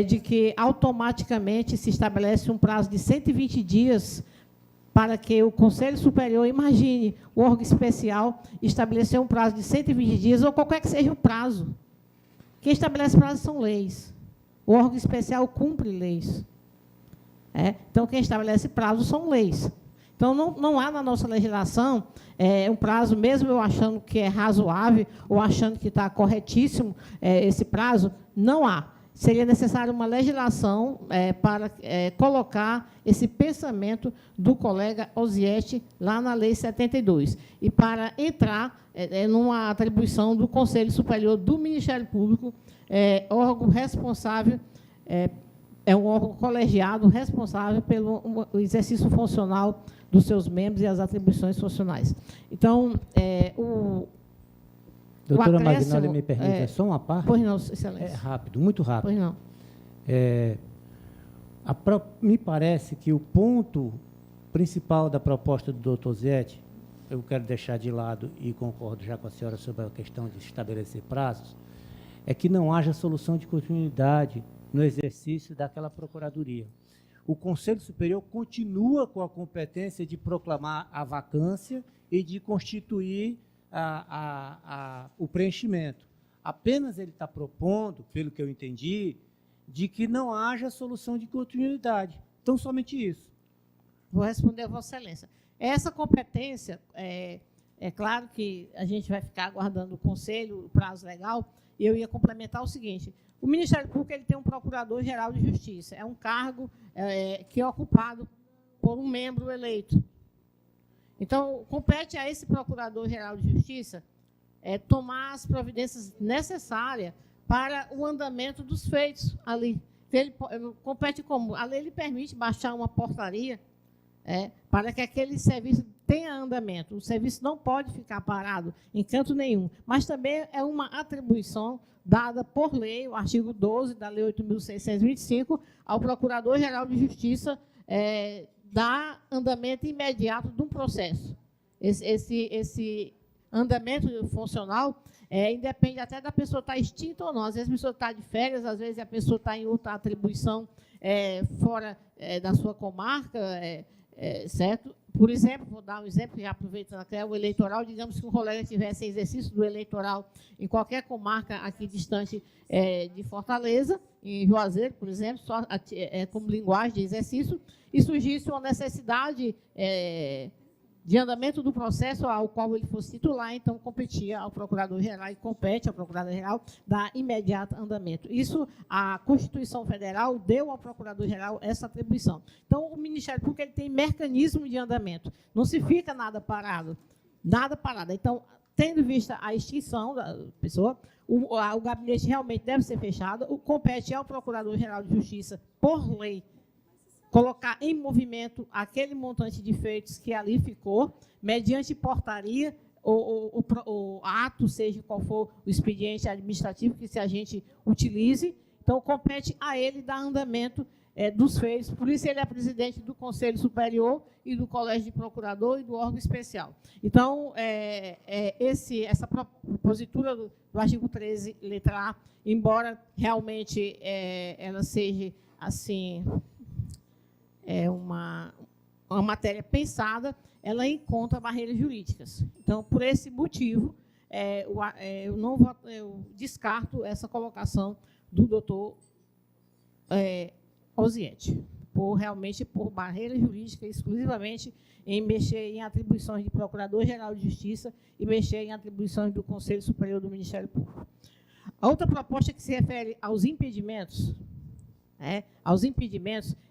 de que automaticamente se estabelece um prazo de 120 dias para que o Conselho Superior, imagine, o órgão especial estabelecer um prazo de 120 dias, ou qualquer que seja o prazo. Quem estabelece prazo são leis. O órgão especial cumpre leis. Então, quem estabelece prazo são leis. Então, não há na nossa legislação um prazo, mesmo eu achando que é razoável, ou achando que está corretíssimo esse prazo, não há. Seria necessária uma legislação para colocar esse pensamento do colega Osiete lá na Lei 72, e para entrar numa atribuição do Conselho Superior do Ministério Público, órgão responsável, um órgão colegiado responsável pelo exercício funcional dos seus membros e as atribuições funcionais. Então, doutora Magnólia, me permita só uma parte? Pois não, excelência. Rápido, muito rápido. Pois não. Me parece que o ponto principal da proposta do doutor Osiete, eu quero deixar de lado e concordo já com a senhora sobre a questão de estabelecer prazos, é que não haja solução de continuidade no exercício daquela procuradoria. O Conselho Superior continua com a competência de proclamar a vacância e de constituir o preenchimento. Apenas ele está propondo, pelo que eu entendi, de que não haja solução de continuidade. Então, somente isso. Vou responder a Vossa Excelência. Essa competência, é claro que a gente vai ficar aguardando o Conselho, o prazo legal, e eu ia complementar o seguinte: o Ministério Público ele tem um Procurador-Geral de Justiça, é um cargo que é ocupado por um membro eleito. Então, compete a esse Procurador-Geral de Justiça tomar as providências necessárias para o andamento dos feitos ali. Ele compete como? A lei lhe permite baixar uma portaria para que aquele serviço tenha andamento. O serviço não pode ficar parado em canto nenhum, mas também é uma atribuição dada por lei, o artigo 12 da Lei 8.625, ao Procurador-Geral de Justiça dar andamento imediato de um processo. Esse andamento funcional independe até da pessoa estar extinta ou não. Às vezes a pessoa está de férias, às vezes a pessoa está em outra atribuição fora da sua comarca, certo? Por exemplo, vou dar um exemplo, já aproveitando até o eleitoral, digamos que um colega tivesse exercício do eleitoral em qualquer comarca aqui distante de Fortaleza, em Juazeiro, por exemplo, só como linguagem de exercício, e surgisse uma necessidade de andamento do processo ao qual ele fosse titular, então competia ao Procurador-Geral e compete ao Procurador-Geral dar imediato andamento. Isso, a Constituição Federal deu ao Procurador-Geral essa atribuição. Então, o Ministério Público ele tem mecanismo de andamento, não se fica nada parado, nada parado. Então, tendo vista a extinção da pessoa, o gabinete realmente deve ser fechado, o compete ao Procurador-Geral de Justiça, por lei, colocar em movimento aquele montante de feitos que ali ficou, mediante portaria, o ato, seja qual for o expediente administrativo que se a gente utilize. Então, compete a ele dar andamento dos feitos. Por isso, ele é presidente do Conselho Superior e do Colégio de Procurador e do órgão especial. Então, essa propositura do artigo 13, letra A, embora realmente ela seja assim... uma matéria pensada, ela encontra barreiras jurídicas. Então, por esse motivo, eu descarto essa colocação do doutor Osiete, realmente por barreira jurídica, exclusivamente em mexer em atribuições de Procurador-Geral de Justiça e mexer em atribuições do Conselho Superior do Ministério Público. A outra proposta que se refere aos impedimentos,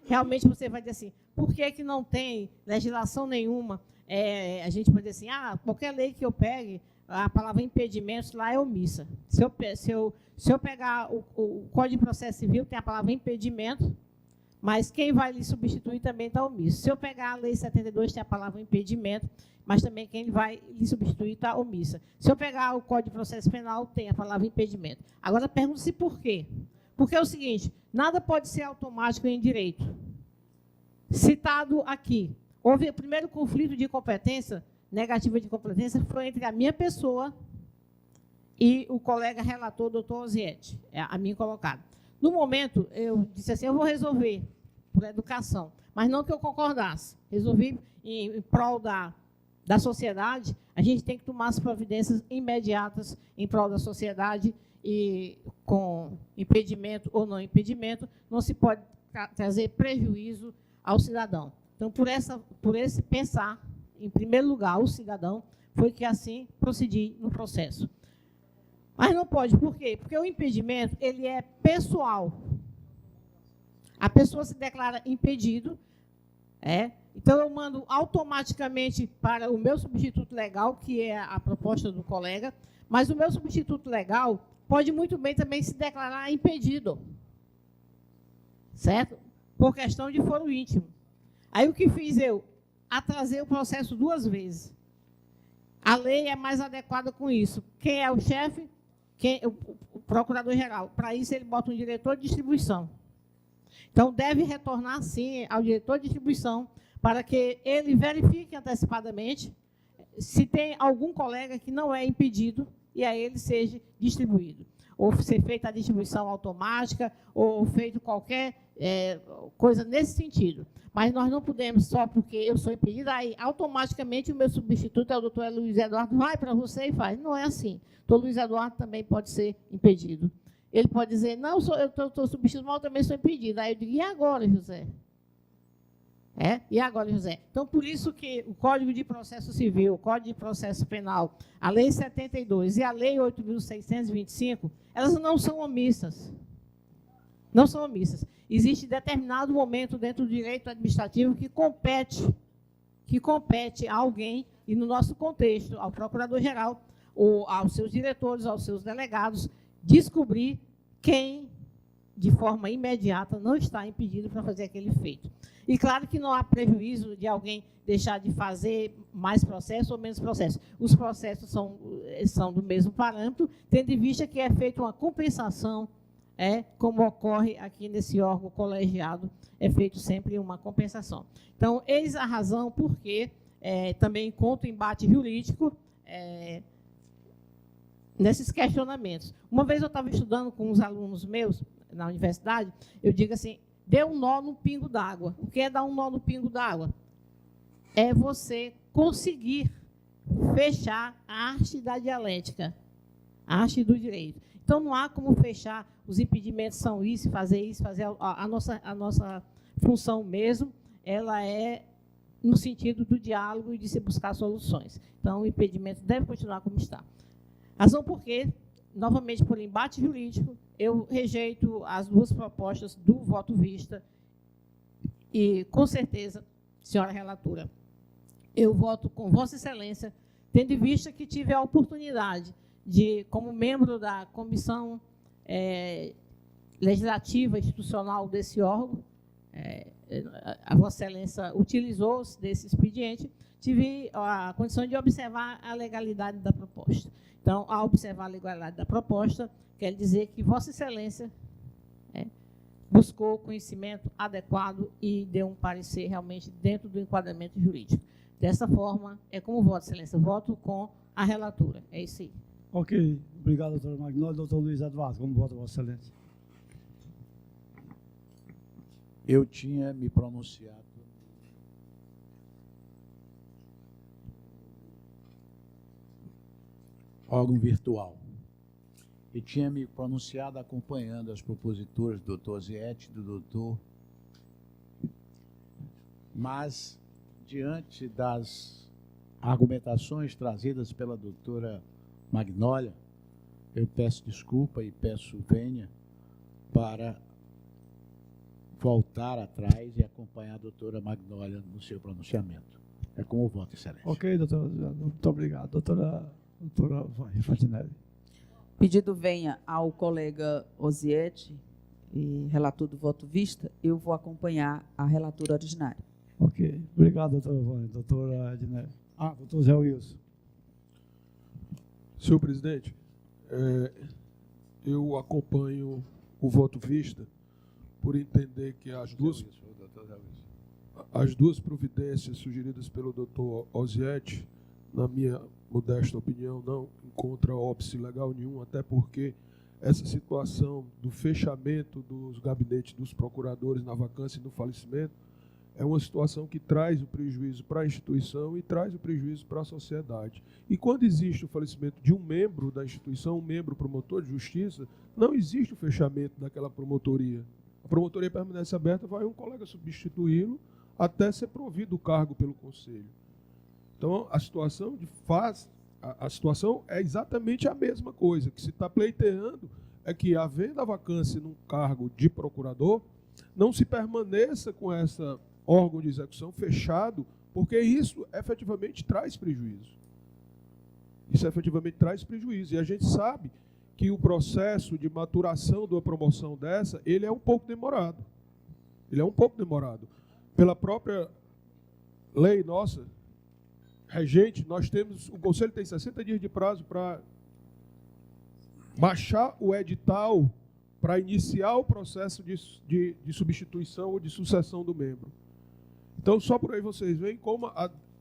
realmente você vai dizer assim, por que não tem legislação nenhuma? A gente pode dizer assim, qualquer lei que eu pegue, a palavra impedimentos lá é omissa. Se eu pegar o Código de Processo Civil, tem a palavra impedimento, mas quem vai lhe substituir também está omisso. Se eu pegar a Lei 72, tem a palavra impedimento, mas também quem vai lhe substituir está omissa. Se eu pegar o Código de Processo Penal, tem a palavra impedimento. Agora, pergunta-se por quê? Porque é o seguinte, nada pode ser automático em direito. Citado aqui, houve o primeiro conflito de competência, negativa de competência, foi entre a minha pessoa e o colega relator, doutor Osiete, a mim colocado. No momento, eu disse assim, eu vou resolver por educação, mas não que eu concordasse. Resolvi em prol da sociedade, a gente tem que tomar as providências imediatas em prol da sociedade, e com impedimento ou não impedimento, não se pode trazer prejuízo ao cidadão. Então, por esse pensar, em primeiro lugar, o cidadão, foi que assim procedi no processo. Mas não pode, por quê? Porque o impedimento ele é pessoal. A pessoa se declara impedido, então eu mando automaticamente para o meu substituto legal, que é a proposta do colega, mas o meu substituto legal pode muito bem também se declarar impedido, certo? Por questão de foro íntimo. Aí o que fiz eu? Atrasei o processo 2 vezes. A lei é mais adequada com isso. Quem é o chefe? O procurador-geral. Para isso, ele bota um diretor de distribuição. Então, deve retornar, sim, ao diretor de distribuição, para que ele verifique antecipadamente se tem algum colega que não é impedido, e a ele seja distribuído. Ou ser feita a distribuição automática, ou feito qualquer coisa nesse sentido. Mas nós não podemos, só porque eu sou impedida, aí automaticamente o meu substituto é o doutor Luiz Eduardo, vai para você e faz. Não é assim. O doutor Luiz Eduardo também pode ser impedido. Ele pode dizer, não, eu estou substituindo, mas eu também sou impedido. Aí eu digo, e agora, José? E agora, José? Então, por isso que o Código de Processo Civil, o Código de Processo Penal, a Lei 72 e a Lei 8.625, elas não são omissas. Não são omissas. Existe determinado momento dentro do direito administrativo que compete a alguém, e no nosso contexto, ao Procurador-Geral, ou aos seus diretores, aos seus delegados, descobrir quem de forma imediata, não está impedido para fazer aquele feito. E claro que não há prejuízo de alguém deixar de fazer mais processo ou menos processo. Os processos são do mesmo parâmetro, tendo em vista que é feita uma compensação, como ocorre aqui nesse órgão colegiado, é feito sempre uma compensação. Então, eis a razão porque também encontro embate jurídico nesses questionamentos. Uma vez eu estava estudando com uns alunos meus na universidade, eu digo assim, dê um nó no pingo d'água. O que é dar um nó no pingo d'água? É você conseguir fechar a arte da dialética, a arte do direito. Então, não há como fechar, os impedimentos são isso, fazer a nossa função mesmo, ela é no sentido do diálogo e de se buscar soluções. Então, o impedimento deve continuar como está. Razão porque, novamente, por embate jurídico, eu rejeito as duas propostas do voto vista e, com certeza, senhora relatora, eu voto com Vossa Excelência, tendo em vista que tive a oportunidade de, como membro da comissão legislativa institucional desse órgão, a Vossa Excelência utilizou-se desse expediente, tive a condição de observar a legalidade da proposta. Então, ao observar a legalidade da proposta, quer dizer que Vossa Excelência buscou conhecimento adequado e deu um parecer realmente dentro do enquadramento jurídico. Dessa forma, como Vossa Excelência, voto com a relatora. É isso aí. Ok. Obrigado, doutora Magnólia. Doutor Luiz Eduardo, como vota Vossa Excelência? Eu tinha me pronunciado órgão virtual. E tinha me pronunciado acompanhando as proposituras do doutor Ziete e do doutor, mas, diante das argumentações trazidas pela doutora Magnólia, eu peço desculpa e peço vênia para voltar atrás e acompanhar a doutora Magnólia no seu pronunciamento. É com o voto, excelência. Ok, doutora. Muito obrigado. Doutora Fantinelli. Pedido venha ao colega Osiete, e relator do voto vista, eu vou acompanhar a relatora originária. Ok. Obrigado, doutora Vânia. Doutora Edneia. Doutor Zé Wilson. Senhor presidente, eu acompanho o voto vista por entender que as duas providências sugeridas pelo doutor Osiete, na minha modesta opinião, não encontra óbice legal nenhum, até porque essa situação do fechamento dos gabinetes dos procuradores na vacância e no falecimento é uma situação que traz o prejuízo para a instituição e traz o prejuízo para a sociedade. E quando existe o falecimento de um membro da instituição, um membro promotor de justiça, não existe o fechamento daquela promotoria. A promotoria permanece aberta, vai um colega substituí-lo até ser provido o cargo pelo conselho. Então, a situação é exatamente a mesma coisa. O que se está pleiteando é que, havendo a vacância num cargo de procurador, não se permaneça com essa órgão de execução fechado, porque isso efetivamente traz prejuízo. Isso efetivamente traz prejuízo. E a gente sabe que o processo de maturação de uma promoção dessa, ele é um pouco demorado. Ele é um pouco demorado. Pela própria lei nossa, regente, nós temos, o Conselho tem 60 dias de prazo para baixar o edital para iniciar o processo de substituição ou de sucessão do membro. Então, só por aí vocês veem como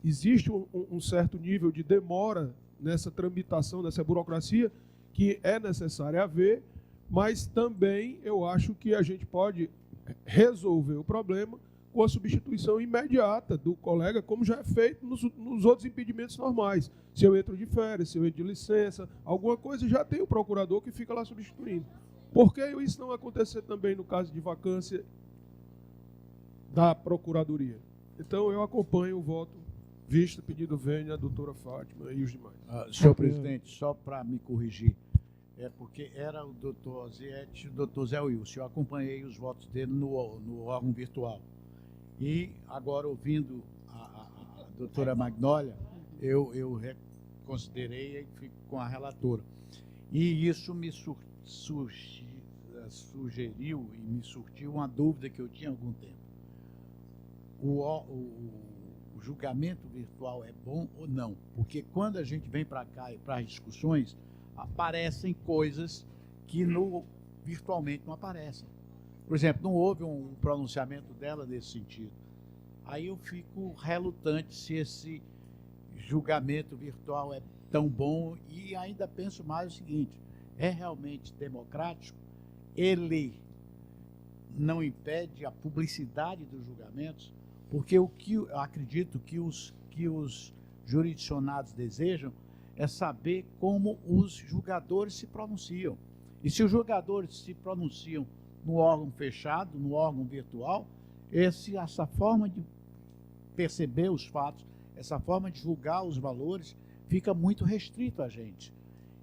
existe um certo nível de demora nessa tramitação, nessa burocracia, que é necessária haver, mas também eu acho que a gente pode resolver o problema com a substituição imediata do colega, como já é feito nos outros impedimentos normais. Se eu entro de férias, se eu entro de licença, alguma coisa, já tem o procurador que fica lá substituindo. Por que isso não acontecer também no caso de vacância da Procuradoria? Então, eu acompanho o voto vista, pedido venha, a doutora Fátima e os demais. Senhor presidente, só para me corrigir, é porque era o doutor Osiete e o doutor Zé Wilson. Eu acompanhei os votos dele no órgão virtual. E agora, ouvindo a doutora Magnólia, eu reconsiderei e fico com a relatora. E isso me sugeriu e me surtiu uma dúvida que eu tinha há algum tempo. O julgamento virtual é bom ou não? Porque quando a gente vem para cá e para as discussões, aparecem coisas que virtualmente não aparecem. Por exemplo, não houve um pronunciamento dela nesse sentido. Aí eu fico relutante se esse julgamento virtual é tão bom, e ainda penso mais o seguinte: é realmente democrático? Ele não impede a publicidade dos julgamentos? Porque o que eu acredito que os jurisdicionados desejam é saber como os julgadores se pronunciam. E se os julgadores se pronunciam no órgão fechado, no órgão virtual, essa forma de perceber os fatos, essa forma de julgar os valores, fica muito restrito a gente.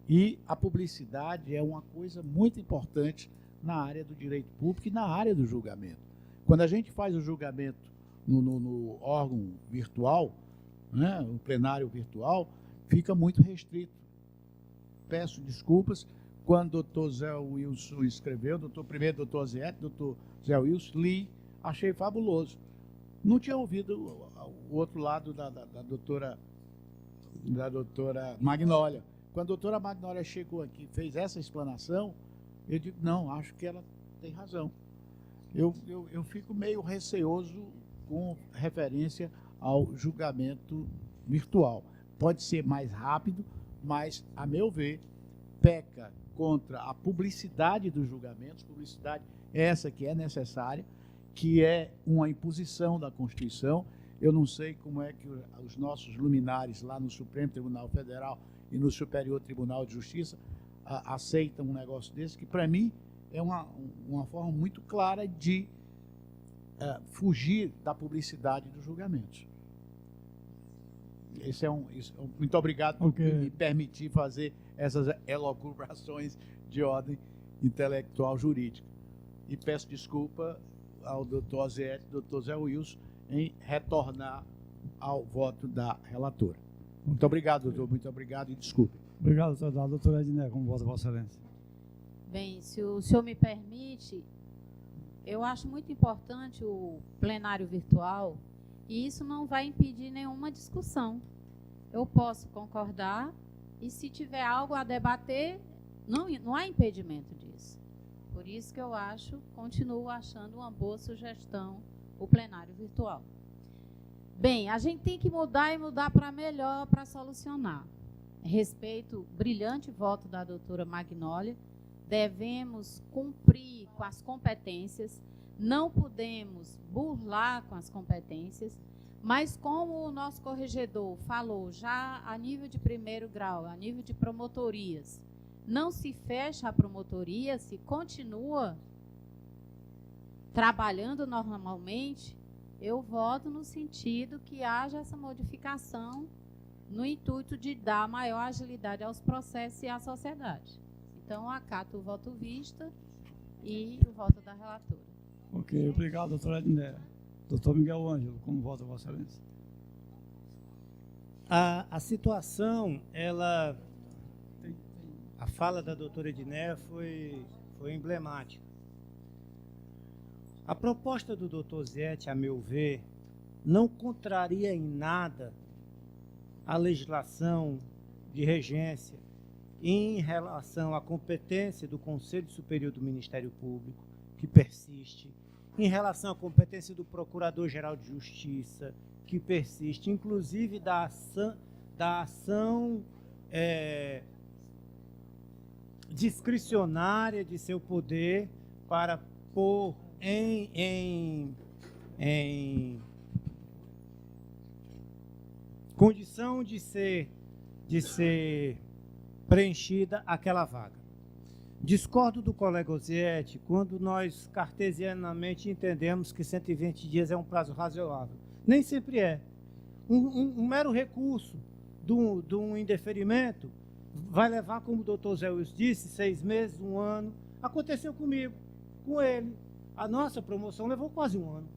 E a publicidade é uma coisa muito importante na área do direito público e na área do julgamento. Quando a gente faz o julgamento no órgão virtual, né, no plenário virtual, fica muito restrito. Peço desculpas. Quando o doutor Zé Wilson escreveu, primeiro doutor Oziete, doutor Zé Wilson, li, achei fabuloso. Não tinha ouvido o outro lado da doutora Magnólia. Quando a doutora Magnólia chegou aqui e fez essa explanação, eu digo, não, acho que ela tem razão. Eu fico meio receoso com referência ao julgamento virtual. Pode ser mais rápido, mas, a meu ver, peca contra a publicidade dos julgamentos, publicidade essa que é necessária, que é uma imposição da Constituição. Eu não sei como é que os nossos luminares lá no Supremo Tribunal Federal e no Superior Tribunal de Justiça aceitam um negócio desse, que para mim é uma forma muito clara de fugir da publicidade dos julgamentos. Muito obrigado por me permitir fazer essas elucubrações de ordem intelectual jurídica. E peço desculpa ao doutor Oziete e doutor Zé Wilson em retornar ao voto da relatora. Muito obrigado, doutor. Muito obrigado e desculpe. Obrigado, doutor. Doutora Edné, como vota Vossa Excelência? Bem, se o senhor me permite, eu acho muito importante o plenário virtual, e isso não vai impedir nenhuma discussão. Eu posso concordar, e se tiver algo a debater, não há impedimento disso. Por isso que eu continuo achando uma boa sugestão o plenário virtual. Bem, a gente tem que mudar e mudar para melhor, para solucionar. Respeito o brilhante voto da doutora Magnólia, devemos cumprir com as competências, não podemos burlar com as competências, mas como o nosso corregedor falou, já a nível de primeiro grau, a nível de promotorias, não se fecha a promotoria, se continua trabalhando normalmente, eu voto no sentido que haja essa modificação no intuito de dar maior agilidade aos processos e à sociedade. Então, acato o voto vista e o voto da relatora. Ok, obrigado, doutora Edné. Doutor Miguel Ângelo, como vota Vossa Excelência? A situação, a fala da doutora Edné foi emblemática. A proposta do doutor Ziete, a meu ver, não contraria em nada a legislação de regência em relação à competência do Conselho Superior do Ministério Público, que persiste, em relação à competência do Procurador-Geral de Justiça, que persiste, inclusive da ação discricionária de seu poder para pôr em condição de ser preenchida aquela vaga. Discordo do colega Oziete quando nós cartesianamente entendemos que 120 dias é um prazo razoável. Nem sempre é. Um mero recurso de um indeferimento vai levar, como o doutor Zé Wilson disse, 6 meses, 1 ano. Aconteceu comigo, com ele. A nossa promoção levou quase 1 ano.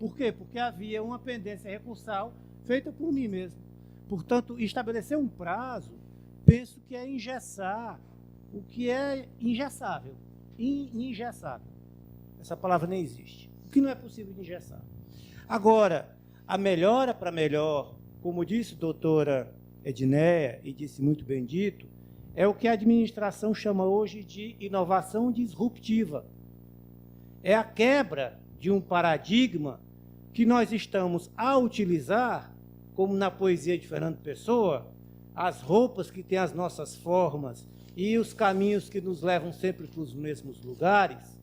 Por quê? Porque havia uma pendência recursal feita por mim mesmo. Portanto, estabelecer um prazo, penso que é engessar o que é engessável. engessada. Essa palavra nem existe. O que não é possível engessar. Agora, a melhora para melhor, como disse a doutora Edneia, e disse muito bem dito, é o que a administração chama hoje de inovação disruptiva. É a quebra de um paradigma que nós estamos a utilizar, como na poesia de Fernando Pessoa, as roupas que têm as nossas formas e os caminhos que nos levam sempre para os mesmos lugares,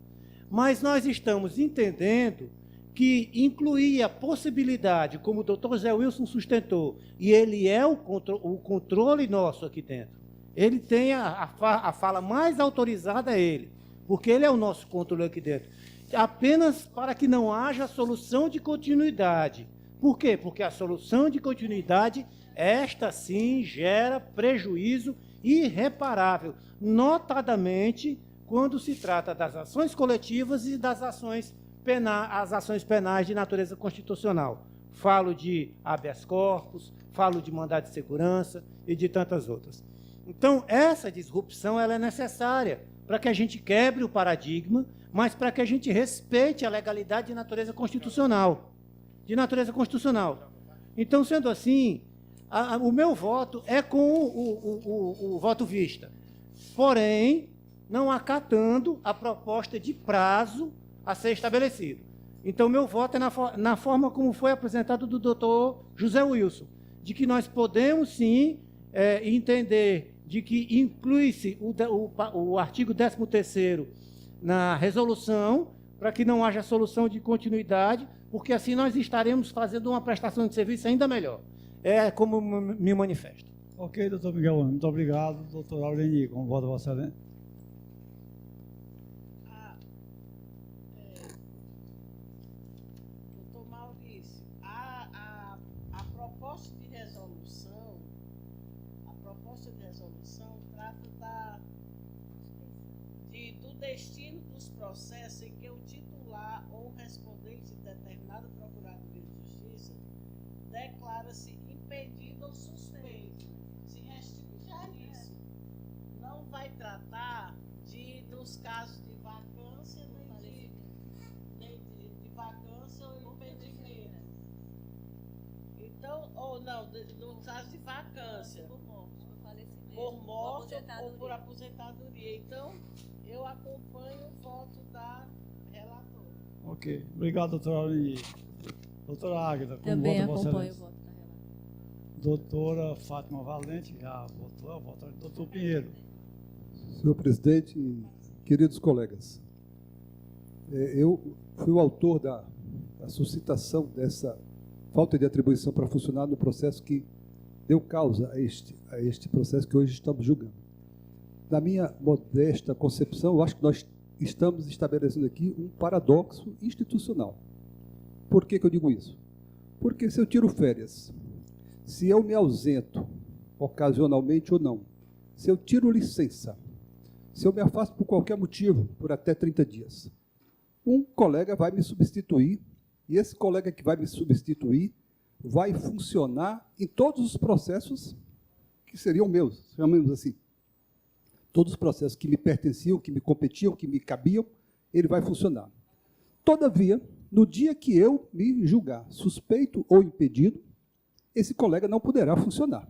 mas nós estamos entendendo que incluir a possibilidade, como o doutor Zé Wilson sustentou, e ele é o controle nosso aqui dentro. Ele tem a fala mais autorizada, ele, porque ele é o nosso controle aqui dentro. Apenas para que não haja solução de continuidade. Por quê? Porque a solução de continuidade, esta sim, gera prejuízo irreparável, notadamente quando se trata das ações coletivas e das ações penais de natureza constitucional. Falo de habeas corpus, falo de mandado de segurança e de tantas outras. Então, essa disrupção ela é necessária para que a gente quebre o paradigma, mas para que a gente respeite a legalidade de natureza constitucional. Então, sendo assim, o meu voto é com o voto vista, porém, não acatando a proposta de prazo a ser estabelecido. Então, meu voto é na forma como foi apresentado do doutor José Wilson, de que nós podemos, sim, entender de que inclui-se o artigo 13º na resolução, para que não haja solução de continuidade, porque assim nós estaremos fazendo uma prestação de serviço ainda melhor. É como me manifesto. Ok, doutor Miguel, muito obrigado. Doutor Aureni, com o voto da Vossa Excelência. Doutor Maurício, a proposta de resolução trata do destino dos processos em que o titular ou respondente de determinada Procuradoria de Justiça declara-se impedido ou suspeito. Se restringe a isso. Não vai tratar dos casos de vacância, nem de vacância ou impedimento. Então, ou não, no caso de vacância. Por morte ou por aposentadoria. Então, eu acompanho o voto da relatora. Ok. Obrigado, doutora Aureni. Doutora Águida, com Também o voto da Vossa acompanho o Excelência. voto da relatora. Doutora Fátima Valente, já votou, voto. Doutor Pinheiro. Senhor presidente, queridos colegas, eu fui o autor da suscitação dessa falta de atribuição para funcionar no processo que deu causa a este processo que hoje estamos julgando. Na minha modesta concepção, eu acho que nós estamos estabelecendo aqui um paradoxo institucional. Por que eu digo isso? Porque se eu tiro férias, se eu me ausento ocasionalmente ou não, se eu tiro licença, se eu me afasto por qualquer motivo, por até 30 dias, um colega vai me substituir, e esse colega que vai me substituir vai funcionar em todos os processos que seriam meus, chamemos assim. Todos os processos que me pertenciam, que me competiam, que me cabiam, ele vai funcionar. Todavia, no dia que eu me julgar suspeito ou impedido, esse colega não poderá funcionar.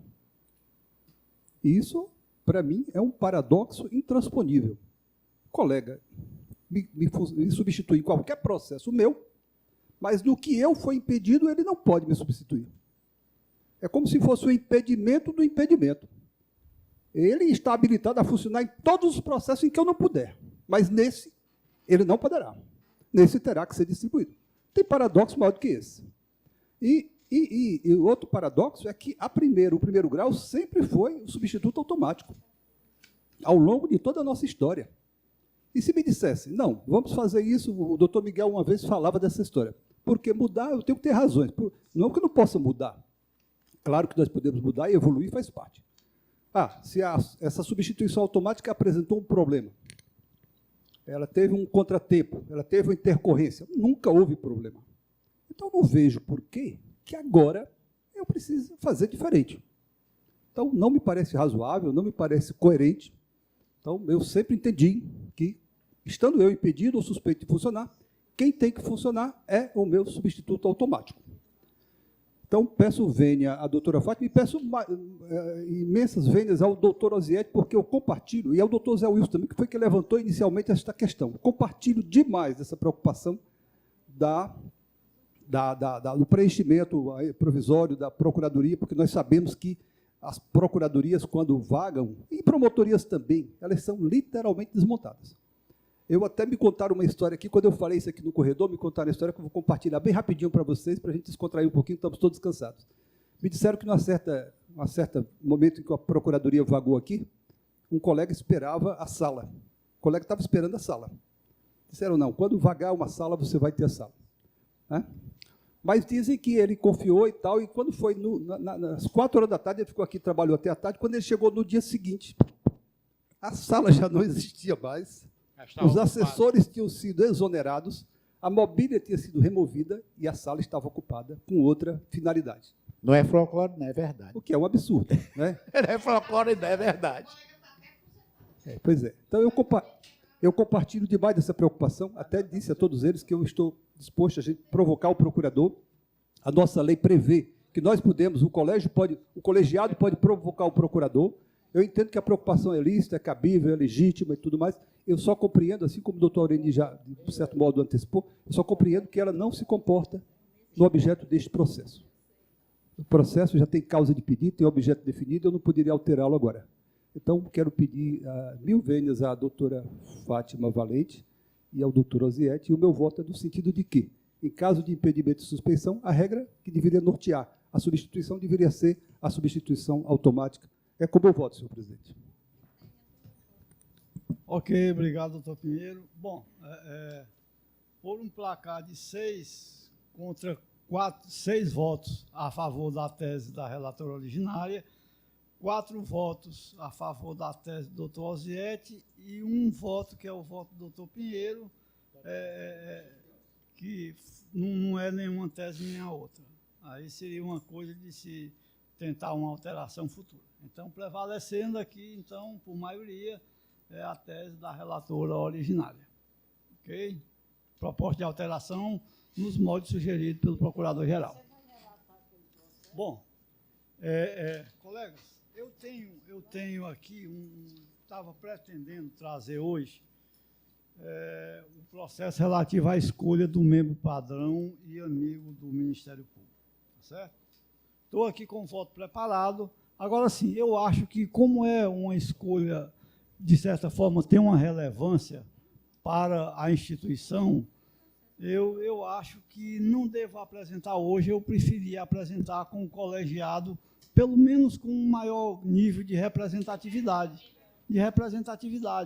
Isso, para mim, é um paradoxo intransponível. O colega me substitui em qualquer processo meu, mas no que eu for impedido, ele não pode me substituir. É como se fosse o impedimento do impedimento. Ele está habilitado a funcionar em todos os processos em que eu não puder, mas nesse, ele não poderá. Nesse terá que ser distribuído. Tem paradoxo maior do que esse. E o outro paradoxo é que o primeiro grau sempre foi o substituto automático, ao longo de toda a nossa história. E se me dissesse, não, vamos fazer isso, o doutor Miguel uma vez falava dessa história, porque mudar eu tenho que ter razões, não que eu não possa mudar. Claro que nós podemos mudar e evoluir faz parte. Se essa substituição automática apresentou um problema, ela teve um contratempo, ela teve uma intercorrência, nunca houve problema. Então, não vejo por que agora eu preciso fazer diferente. Então, não me parece razoável, não me parece coerente. Então, eu sempre entendi que Estando eu impedido ou suspeito de funcionar, quem tem que funcionar é o meu substituto automático. Então, peço vênia à doutora Fátima e peço imensas vênias ao doutor Osiete, porque eu compartilho, e ao doutor Zé Wilson também, que foi que levantou inicialmente esta questão. Compartilho demais essa preocupação do preenchimento provisório da Procuradoria, porque nós sabemos que as procuradorias, quando vagam, e promotorias também, elas são literalmente desmontadas. Eu até me contaram uma história aqui, quando eu falei isso aqui no corredor, me contaram uma história que eu vou compartilhar bem rapidinho para vocês, para a gente descontrair um pouquinho, estamos todos cansados. Me disseram que, num certo momento em que a Procuradoria vagou aqui, um colega esperava a sala. O colega estava esperando a sala. Disseram, não, quando vagar uma sala, você vai ter a sala. Né? Mas dizem que ele confiou e tal, e quando foi nas 4 horas da tarde, ele ficou aqui, trabalhou até a tarde, quando ele chegou no dia seguinte, a sala já não existia mais, os assessores tinham sido exonerados, a mobília tinha sido removida e a sala estava ocupada com outra finalidade. Não é folclore, não é verdade. O que é um absurdo. Né? Não é folclore, não é verdade. Pois é. Então, eu compartilho demais dessa preocupação, até disse a todos eles que eu estou disposto a gente provocar o procurador. A nossa lei prevê que nós podemos, o colegiado pode provocar o procurador. Eu entendo que a preocupação é lícita, é cabível, é legítima e tudo mais. Eu só compreendo, assim como o doutor Aureni já, de certo modo, antecipou, eu só compreendo que ela não se comporta no objeto deste processo. O processo já tem causa de pedido, tem objeto definido, eu não poderia alterá-lo agora. Então, quero pedir 1000 vênias à doutora Fátima Valente e ao doutor Osiete, e o meu voto é no sentido de que, em caso de impedimento e suspeição, a regra que deveria nortear a substituição deveria ser a substituição automática. É como eu voto, senhor presidente. Ok, obrigado, doutor Pinheiro. Bom, por um placar de 6 contra 6 votos a favor da tese da relatora originária, 4 votos a favor da tese do doutor Osiete e 1 voto, que é o voto do doutor Pinheiro, que não é nenhuma tese nem a outra. Aí seria uma coisa de se tentar uma alteração futura. Então, prevalecendo aqui, então, por maioria, é a tese da relatora originária. Ok? Proposta de alteração nos moldes sugeridos pelo Procurador-Geral. Bom, colegas, eu tenho aqui estava pretendendo trazer hoje o processo relativo à escolha do membro padrão e amigo do Ministério Público. Tá certo? Estou aqui com o voto preparado. Agora, sim, eu acho que, como é uma escolha, de certa forma, tem uma relevância para a instituição, eu acho que não devo apresentar hoje, eu preferia apresentar com o colegiado, pelo menos com um maior nível de representatividade,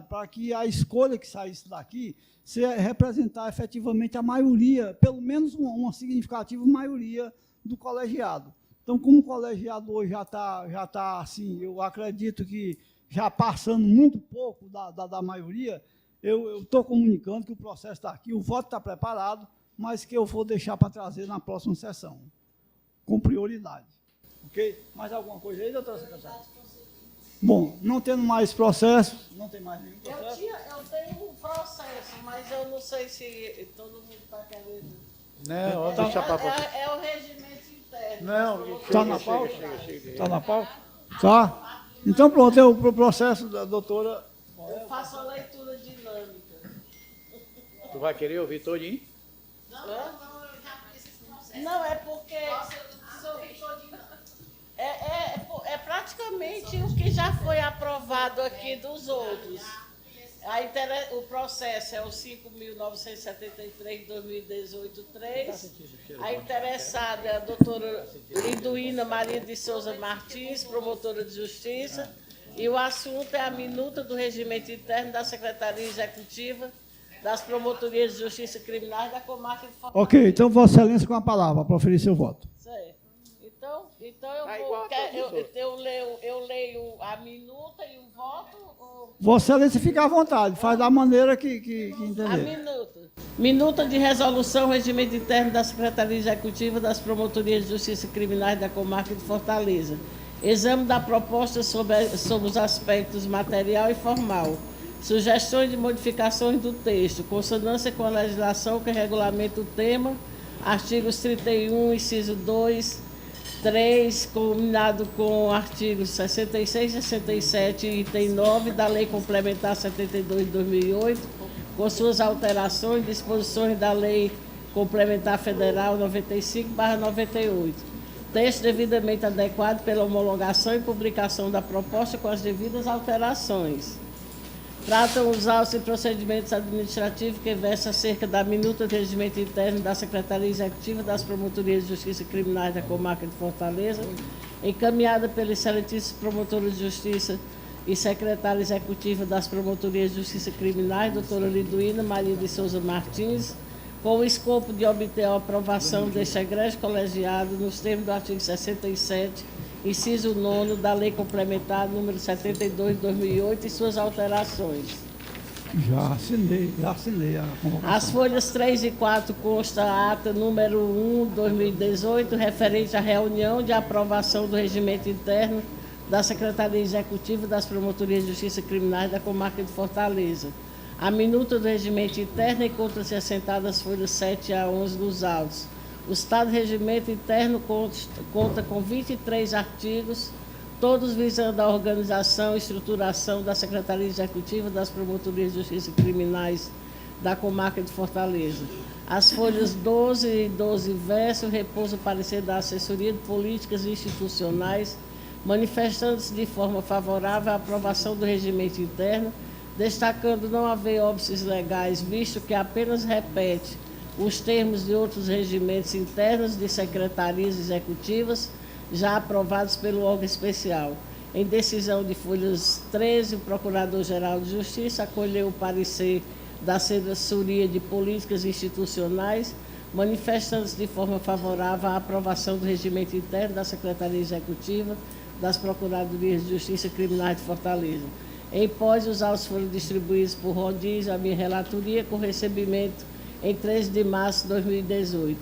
para que a escolha que saísse daqui seja representar efetivamente a maioria, pelo menos uma significativa maioria do colegiado. Então, como o colegiado hoje já está assim, eu acredito que já passando muito pouco da maioria, eu estou comunicando que o processo está aqui, o voto está preparado, mas que eu vou deixar para trazer na próxima sessão, com prioridade. Ok? Mais alguma coisa aí, doutora secretária? Bom, não tendo mais processo, não tem mais nenhum processo? Eu tenho um processo, mas eu não sei se todo mundo está querendo. Não, deixa para É o regimento interno. Não, está na pauta? Está na pauta? Tá. Então, pronto, é o processo da doutora. Eu faço a leitura dinâmica. Tu vai querer ouvir todinho? Não, é porque é praticamente o que já foi aprovado aqui dos outros. O processo é o 5.973 de 2018-3. A interessada é a doutora Liduína Maria de Souza Martins, promotora de Justiça, e o assunto é a minuta do regimento interno da Secretaria Executiva das Promotorias de Justiça Criminais da Comarca de Fortaleza. Ok, então Vossa Excelência com a palavra para oferecer o voto. Certo. Então eu leio a minuta e o voto? Ou... Vossa Excelência fica à vontade, faz da maneira que entender. A minuta. Minuta de resolução, regimento interno da Secretaria Executiva das Promotorias de Justiça Criminais da Comarca de Fortaleza. Exame da proposta sobre os aspectos material e formal. Sugestões de modificações do texto. Consonância com a legislação que regulamenta o tema. Artigos 31, inciso 2, 3, combinado com artigos 66, 67 e item 9 da Lei Complementar 72 de 2008, com suas alterações, disposições da Lei Complementar Federal 95/98. Texto devidamente adequado pela homologação e publicação da proposta com as devidas alterações. Tratam os autos e procedimentos administrativos que versam acerca da minuta de regimento interno da Secretaria Executiva das Promotorias de Justiça Criminais da Comarca de Fortaleza, encaminhada pela excelentíssima promotora de Justiça e secretária executiva das Promotorias de Justiça Criminais, doutora Liduína Maria de Souza Martins, com o escopo de obter a aprovação deste egrégio colegiado nos termos do artigo 67, inciso 9 da Lei Complementar número 72 de 2008 e suas alterações. Já assinei a convocação. As folhas 3 e 4 consta a ata número 1, 2018, referente à reunião de aprovação do regimento interno da Secretaria Executiva das Promotorias de Justiça Criminais da Comarca de Fortaleza. A minuta do regimento interno encontra-se assentada as folhas 7 a 11 dos autos. O Estado de Regimento Interno conta com 23 artigos, todos visando a organização e estruturação da Secretaria Executiva das Promotorias de Justiça Criminais da Comarca de Fortaleza. As folhas 12 e 12 verso repousam o parecer da Assessoria de Políticas Institucionais, manifestando-se de forma favorável à aprovação do regimento interno, destacando não haver óbices legais, visto que apenas repete os termos de outros regimentos internos de secretarias executivas já aprovados pelo órgão especial. Em decisão de folhas 13, o Procurador-Geral de Justiça acolheu o parecer da Assessoria de Políticas Institucionais, manifestando-se de forma favorável à aprovação do regimento interno da Secretaria Executiva das Procuradorias de Justiça Criminais de Fortaleza. Em pós, os autos foram distribuídos por rodízio à minha relatoria com recebimento em 13 de março de 2018.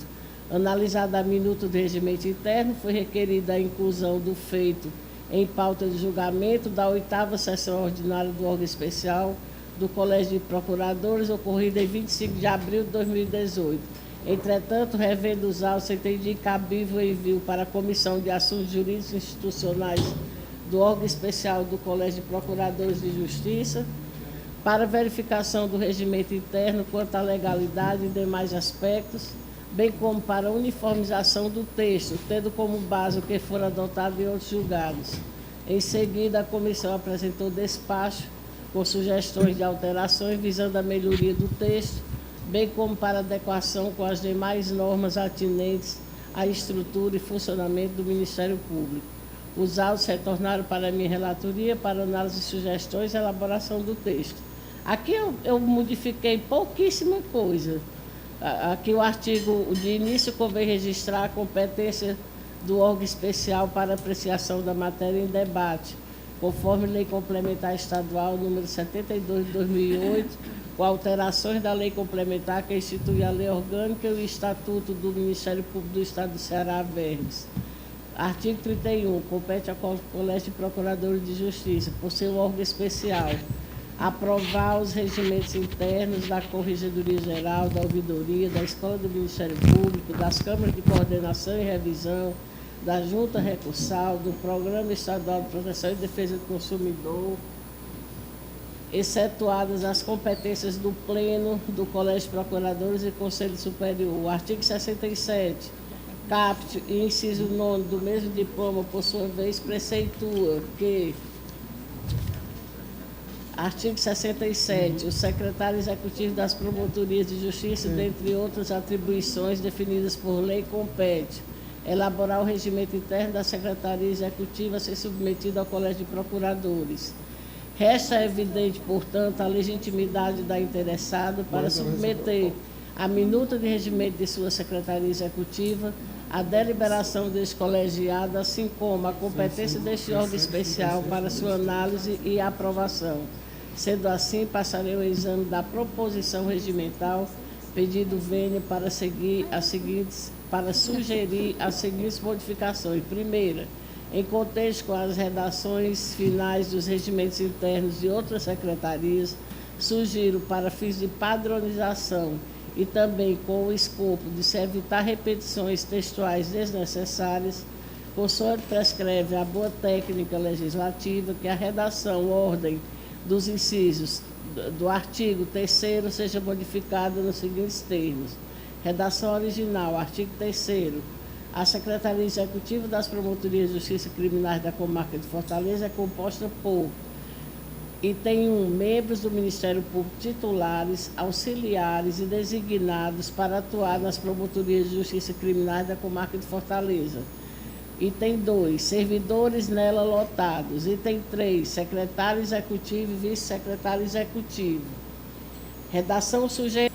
Analisada a minuta do regimento interno, foi requerida a inclusão do feito em pauta de julgamento da 8ª sessão ordinária do órgão especial do Colégio de Procuradores, ocorrida em 25 de abril de 2018. Entretanto, revendo os autos, entendi cabível o envio para a Comissão de Assuntos Jurídicos Institucionais do órgão especial do Colégio de Procuradores de Justiça, para verificação do regimento interno quanto à legalidade e demais aspectos, bem como para a uniformização do texto, tendo como base o que for adotado em outros julgados. Em seguida, a comissão apresentou despacho com sugestões de alterações visando a melhoria do texto, bem como para adequação com as demais normas atinentes à estrutura e funcionamento do Ministério Público. Os autos retornaram para a minha relatoria para análise de sugestões e elaboração do texto. Aqui eu modifiquei pouquíssima coisa. Aqui o artigo de início convém registrar a competência do órgão especial para apreciação da matéria em debate, conforme Lei Complementar Estadual número 72 de 2008, com alterações da Lei Complementar que institui a Lei Orgânica e o Estatuto do Ministério Público do Estado do Ceará, Verdes. Artigo 31. Compete ao Colégio de Procuradores de Justiça, por ser um órgão especial, aprovar os regimentos internos da Corregedoria Geral, da Ouvidoria, da Escola do Ministério Público, das Câmaras de Coordenação e Revisão, da Junta Recursal, do Programa Estadual de Proteção e Defesa do Consumidor, excetuadas as competências do Pleno, do Colégio de Procuradores e Conselho Superior. O artigo 67. Caput e inciso 9 do mesmo diploma, por sua vez, preceitua que... Artigo 67. O secretário executivo das Promotorias de Justiça, dentre outras atribuições definidas por lei, compete elaborar o regimento interno da Secretaria Executiva a ser submetido ao Colégio de Procuradores. Resta evidente, portanto, a legitimidade da interessada para submeter a minuta de regimento de sua Secretaria Executiva à deliberação deste colegiado, assim como a competência deste órgão especial para sua análise e aprovação. Sendo assim, passarei o exame da proposição regimental, pedido vênia para sugerir as seguintes modificações. Primeira, em contexto com as redações finais dos regimentos internos de outras secretarias, sugiro para fins de padronização e também com o escopo de se evitar repetições textuais desnecessárias, consoante prescreve a boa técnica legislativa, que a redação, ordem dos incisos do artigo 3º seja modificada nos seguintes termos. Redação original, artigo 3º. A Secretaria Executiva das Promotorias de Justiça Criminais da Comarca de Fortaleza é composta por item 1, membros do Ministério Público titulares, auxiliares e designados para atuar nas Promotorias de Justiça Criminais da Comarca de Fortaleza. Item 2, servidores nela lotados. Item 3, secretário executivo e vice-secretário executivo. Redação sujeita.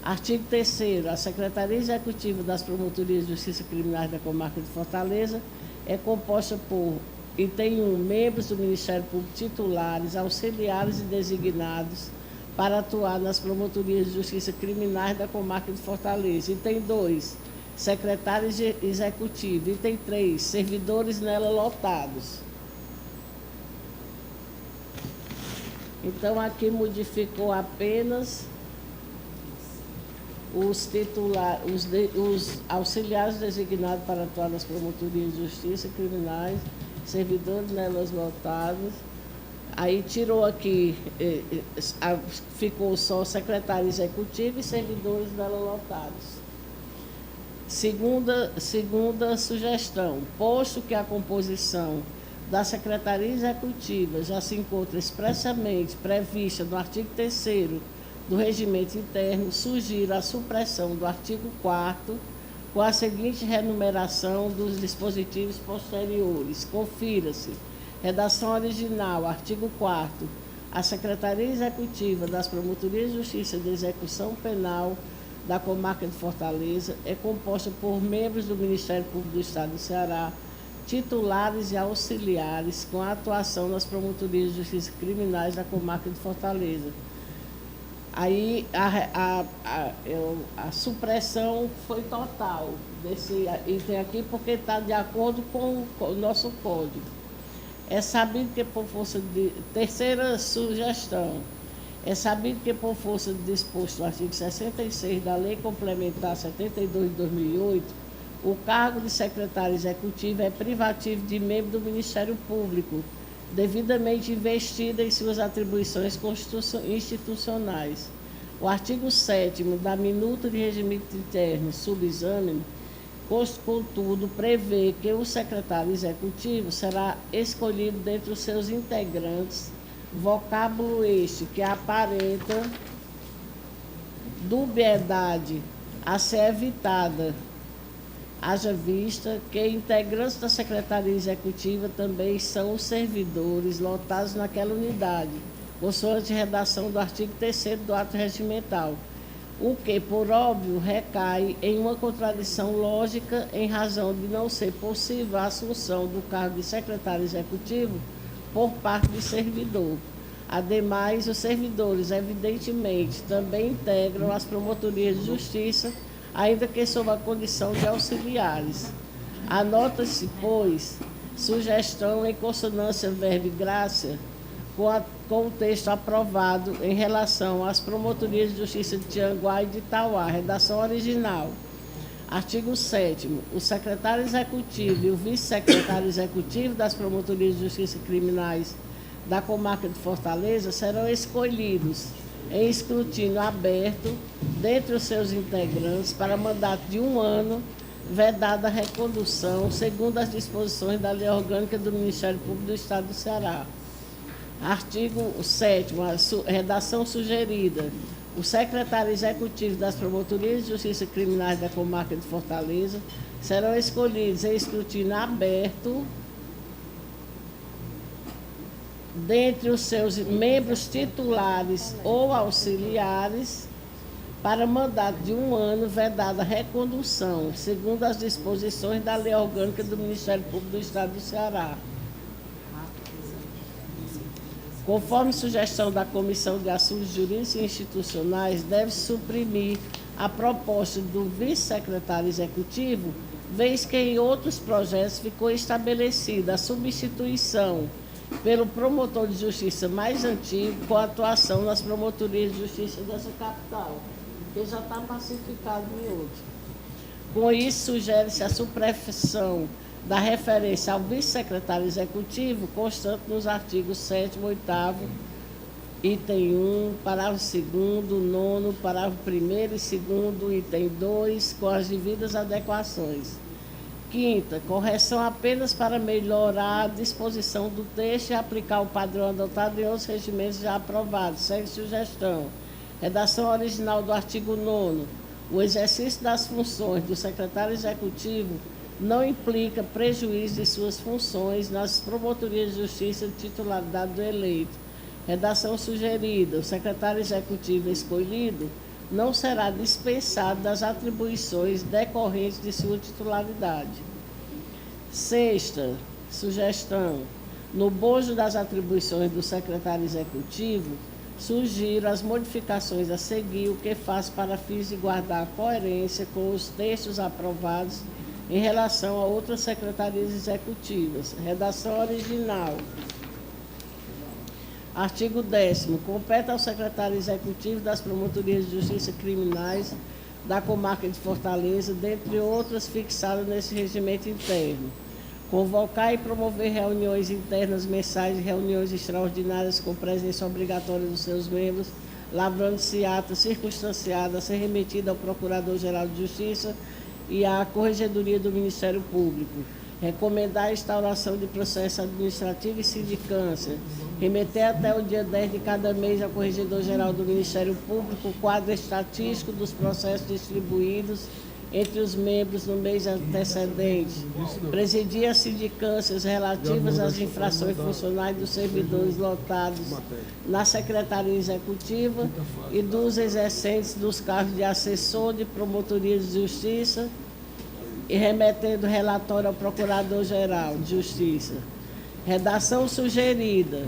Artigo 3º. A Secretaria Executiva das Promotorias de Justiça Criminais da Comarca de Fortaleza é composta por item 1, membros do Ministério Público titulares, auxiliares e designados para atuar nas Promotorias de Justiça Criminais da Comarca de Fortaleza. Item 2, secretário executivo. Item 3, servidores nela lotados. Então, aqui modificou apenas os auxiliares designados para atuar nas promotorias de justiça criminais, servidores nelas lotados. Aí tirou aqui, ficou só secretário executivo e servidores nela lotados. Segunda sugestão, posto que a composição da Secretaria Executiva já se encontra expressamente prevista no artigo 3º do Regimento Interno, sugiro a supressão do artigo 4º com a seguinte renumeração dos dispositivos posteriores. Confira-se. Redação original, artigo 4º. A Secretaria Executiva das Promotorias de Justiça de Execução Penal da Comarca de Fortaleza é composta por membros do Ministério Público do Estado do Ceará, titulares e auxiliares, com a atuação nas promotorias de justiça criminais da Comarca de Fortaleza. Aí a supressão foi total desse item aqui, porque está de acordo com o nosso código. É sabido que por força de... Terceira sugestão. É sabido que por força de disposto no artigo 66 da Lei Complementar 72 de 2008, o cargo de secretário executivo é privativo de membro do Ministério Público, devidamente investida em suas atribuições institucionais. O artigo 7º da Minuta de Regimento Interno subexame, contudo, prevê que o secretário executivo será escolhido dentre os seus integrantes, vocábulo este que aparenta dubiedade a ser evitada, haja vista que integrantes da Secretaria Executiva também são os servidores lotados naquela unidade, consoante redação do artigo 3º do ato regimental, o que, por óbvio, recai em uma contradição lógica em razão de não ser possível a assunção do cargo de secretário executivo por parte do servidor. Ademais, os servidores, evidentemente, também integram as promotorias de justiça, ainda que sob a condição de auxiliares. Anota-se, pois, sugestão em consonância verbo e graça com o texto aprovado em relação às promotorias de justiça de Tianguá e de Itauá. Redação original. Artigo 7º. O secretário executivo e o vice-secretário executivo das promotorias de justiça criminais da Comarca de Fortaleza serão escolhidos em escrutínio aberto dentre os seus integrantes para mandato de 1 ano, vedada a recondução, segundo as disposições da Lei Orgânica do Ministério Público do Estado do Ceará. Artigo 7º, a redação sugerida. O secretário executivo das promotorias de justiça criminais da Comarca de Fortaleza serão escolhidos em escrutínio aberto dentre os seus membros titulares ou auxiliares para mandato de 1 ano, vedada a recondução, segundo as disposições da Lei Orgânica do Ministério Público do Estado do Ceará. Conforme sugestão da Comissão de Assuntos Jurídicos e Institucionais, deve-se suprimir a proposta do vice-secretário executivo, vez que em outros projetos ficou estabelecida a substituição pelo promotor de justiça mais antigo com atuação nas promotorias de justiça dessa capital, que já está pacificado em outro. Com isso, sugere-se a supressão da referência ao vice-secretário executivo, constante nos artigos 7º, 8º, item 1, parágrafo 2º, 9º, parágrafo 1º e 2º, item 2, com as devidas adequações. Quinta, correção apenas para melhorar a disposição do texto e aplicar o padrão adotado em outros regimentos já aprovados. Segue sugestão. Redação original do artigo 9º. O exercício das funções do secretário executivo não implica prejuízo de suas funções nas promotorias de justiça de titularidade do eleito. Redação sugerida. O secretário executivo escolhido não será dispensado das atribuições decorrentes de sua titularidade. Sexta sugestão. No bojo das atribuições do secretário executivo, sugiro as modificações a seguir, o que faço para fins de guardar coerência com os textos aprovados em relação a outras secretarias executivas. Redação original. Artigo 10º. Compete ao secretário executivo das promotorias de justiça criminais da comarca de Fortaleza, dentre outras fixadas nesse regimento interno, convocar e promover reuniões internas mensais e reuniões extraordinárias com presença obrigatória dos seus membros, lavrando-se ata circunstanciada a ser remetida ao Procurador-Geral de Justiça e à Corregedoria do Ministério Público. Recomendar a instauração de processo administrativo e sindicância. Remeter até o dia 10 de cada mês ao Corregedor-Geral do Ministério Público o quadro estatístico dos processos distribuídos entre os membros no mês antecedente. Presidir as sindicâncias relativas às infrações funcionais dos servidores lotados na Secretaria Executiva e dos exercentes dos cargos de assessor de promotoria de justiça e remetendo relatório ao Procurador-Geral de Justiça. Redação sugerida.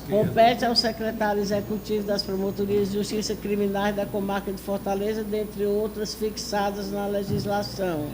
Compete ao secretário executivo das promotorias de justiça criminais da comarca de Fortaleza, dentre outras fixadas na legislação,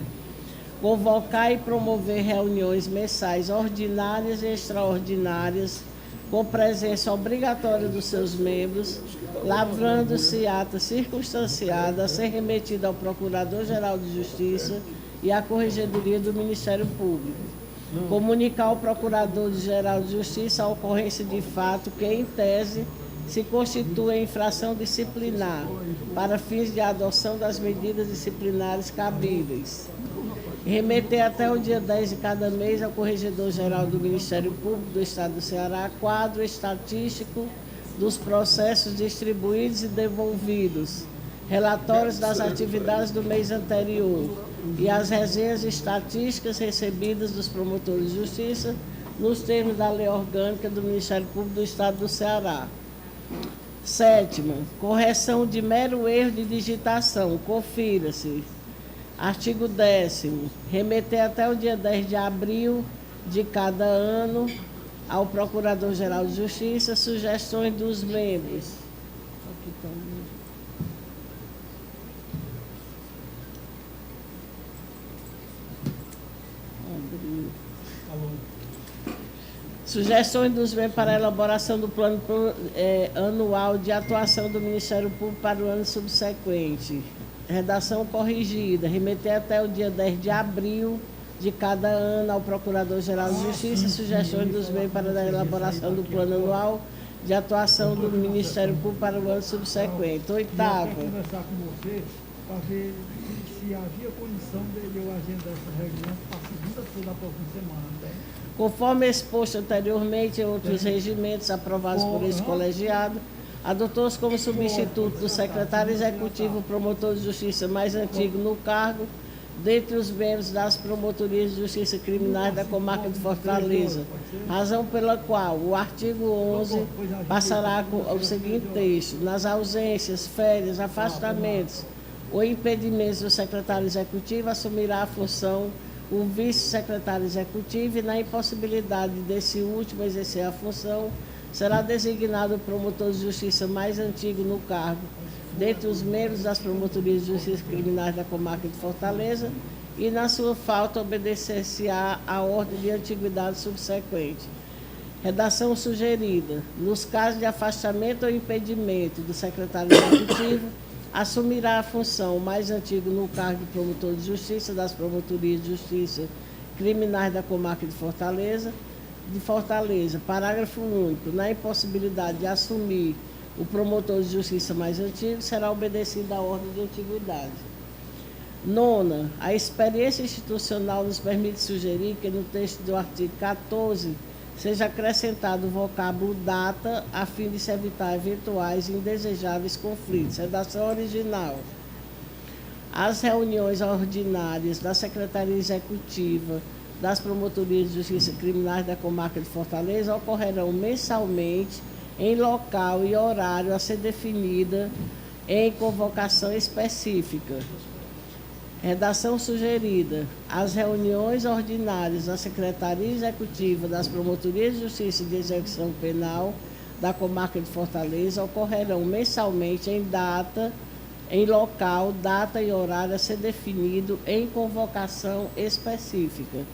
convocar e promover reuniões mensais ordinárias e extraordinárias com presença obrigatória dos seus membros, lavrando-se ata circunstanciada a ser remetida ao Procurador-Geral de Justiça e à Corregedoria do Ministério Público. Comunicar ao Procurador-Geral de Justiça a ocorrência de fato que, em tese, se constitui em infração disciplinar, para fins de adoção das medidas disciplinares cabíveis. Remeter até o dia 10 de cada mês ao Corregedor-Geral do Ministério Público do Estado do Ceará quadro estatístico dos processos distribuídos e devolvidos, relatórios das atividades do mês anterior e as resenhas estatísticas recebidas dos promotores de justiça nos termos da Lei Orgânica do Ministério Público do Estado do Ceará. Sétima, correção de mero erro de digitação. Confira-se. Artigo 10º. Remeter até o dia 10 de abril de cada ano ao Procurador-Geral de Justiça sugestões dos membros. Aqui também. Sugestões dos membros para a elaboração do plano anual de atuação do Ministério Público para o ano subsequente. Redação corrigida. Remeter até o dia 10 de abril de cada ano ao Procurador-Geral de Justiça sugestões dos membros para a elaboração do plano anual de atuação do Ministério Público para o ano subsequente. Oitava. Eu quero conversar com você para ver se havia condição de eu agendar essa reunião para a segunda-feira da próxima semana. Né? Conforme exposto anteriormente em outros regimentos aprovados por esse colegiado, adotou-se como substituto do secretário executivo promotor de justiça mais antigo no cargo, dentre os membros das promotorias de justiça criminais da comarca de Fortaleza, razão pela qual o artigo 11 passará com o seguinte texto: nas ausências, férias, afastamentos ou impedimentos do secretário executivo, assumirá a função o vice-secretário executivo e, na impossibilidade desse último exercer a função, será designado o promotor de justiça mais antigo no cargo, dentre os membros das promotorias de justiça criminais da comarca de Fortaleza, e, na sua falta, obedecer-se-á a ordem de antiguidade subsequente. Redação sugerida. Nos casos de afastamento ou impedimento do secretário executivo, assumirá a função mais antiga no cargo de promotor de justiça das promotorias de justiça criminais da comarca de Fortaleza. Parágrafo único. Na impossibilidade de assumir o promotor de justiça mais antigo, será obedecida a ordem de antiguidade. Nona, a experiência institucional nos permite sugerir que no texto do artigo 14 seja acrescentado o vocábulo data, a fim de se evitar eventuais e indesejáveis conflitos. Redação original. As reuniões ordinárias da Secretaria Executiva das Promotorias de Justiça Criminais da Comarca de Fortaleza ocorrerão mensalmente em local e horário a ser definida em convocação específica. Redação sugerida. As reuniões ordinárias da Secretaria Executiva das Promotorias de Justiça e de Execução Penal da Comarca de Fortaleza ocorrerão mensalmente em local, data e horário a ser definido em convocação específica.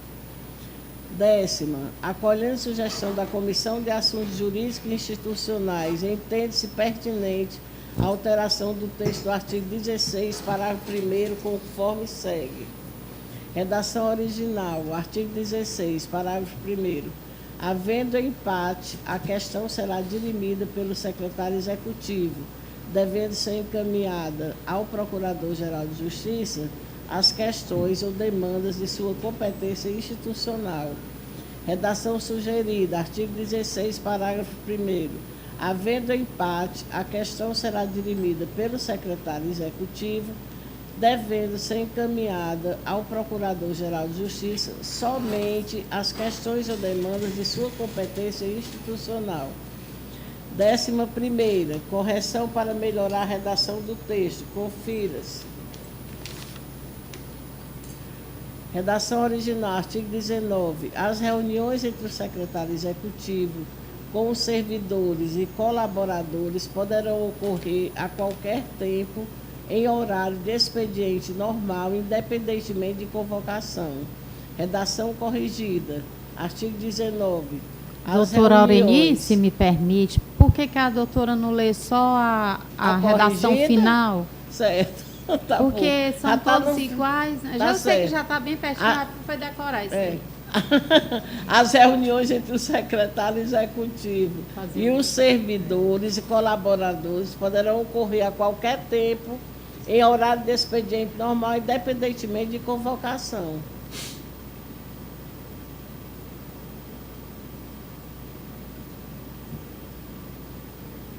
10ª, acolhendo sugestão da Comissão de Assuntos Jurídicos e Institucionais, entende-se pertinente a alteração do texto do artigo 16, parágrafo 1º, conforme segue. Redação original. Artigo 16, parágrafo 1º. Havendo empate, a questão será dirimida pelo secretário executivo, devendo ser encaminhada ao Procurador-Geral de Justiça as questões ou demandas de sua competência institucional. Redação sugerida. Artigo 16, parágrafo 1º. Havendo empate, a questão será dirimida pelo secretário executivo, devendo ser encaminhada ao Procurador-Geral de Justiça somente as questões ou demandas de sua competência institucional. 11ª, correção para melhorar a redação do texto. Confira-se. Redação original, artigo 19. As reuniões entre o secretário executivo com os servidores e colaboradores poderão ocorrer a qualquer tempo em horário de expediente normal, independentemente de convocação. Redação corrigida. Artigo 19. Doutora Aureni, se me permite, por que a doutora não lê só a redação corrigida? Final? Certo. Tá Porque bom. são Já tá todos no... iguais. Né? Tá Já sei que certo. já está bem pertinho, foi decorar isso aí. As reuniões entre o secretário executivo e os servidores e colaboradores poderão ocorrer a qualquer tempo em horário de expediente normal, independentemente de convocação.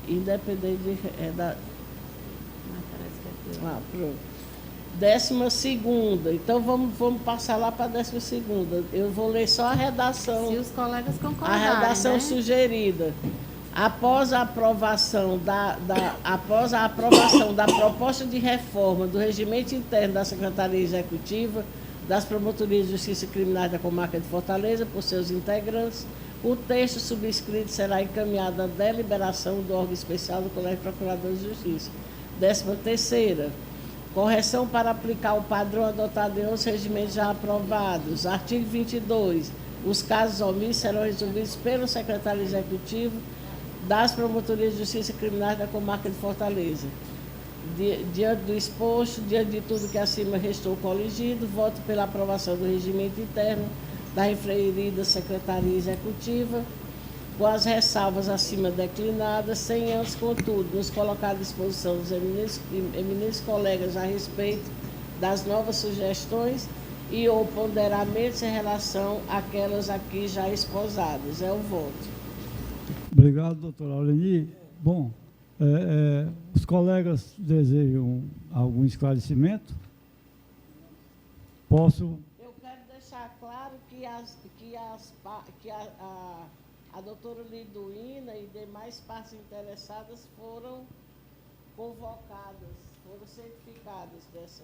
Independente de... pronto. 12ª. Então, vamos passar lá para a 12ª. Eu vou ler só a redação. Se os colegas concordarem, a redação, né? sugerida. Após a aprovação da proposta de reforma do regimento interno da Secretaria Executiva das Promotorias de Justiça Criminais da Comarca de Fortaleza por seus integrantes, o texto subscrito será encaminhado à deliberação do órgão especial do Colégio de Procuradores de Justiça. 13ª. Correção para aplicar o padrão adotado em outros regimentos já aprovados. Artigo 22. Os casos omissos serão resolvidos pelo secretário executivo das Promotorias de Justiça Criminais da Comarca de Fortaleza. Diante do exposto, diante de tudo que acima restou coligido, voto pela aprovação do regimento interno da referida Secretaria Executiva, com as ressalvas acima declinadas, sem antes, contudo, nos colocar à disposição dos eminentes colegas a respeito das novas sugestões e ou ponderamentos em relação àquelas aqui já esposadas. É o voto. Obrigado, doutora Aureni. Bom, os colegas desejam algum esclarecimento? Posso... Eu quero deixar claro que a doutora Liduína e demais partes interessadas foram convocadas, foram certificadas dessa...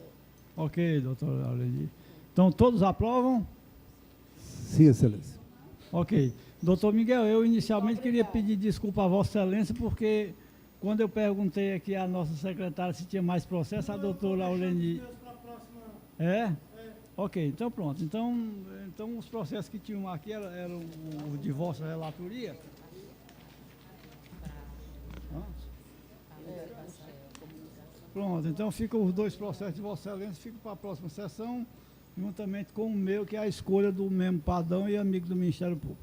Ok, doutora Aureli. Então, todos aprovam? Sim, excelência. Ok. Doutor Miguel, eu inicialmente queria pedir desculpa a Vossa Excelência, porque quando eu perguntei aqui à nossa secretária se tinha mais processo, a doutora Aureli... Ok, então pronto. Então os processos que tinham aqui eram o de vossa relatoria. Pronto, então ficam os dois processos de Vossa Excelência, ficam para a próxima sessão, juntamente com o meu, que é a escolha do mesmo padrão e amigo do Ministério Público.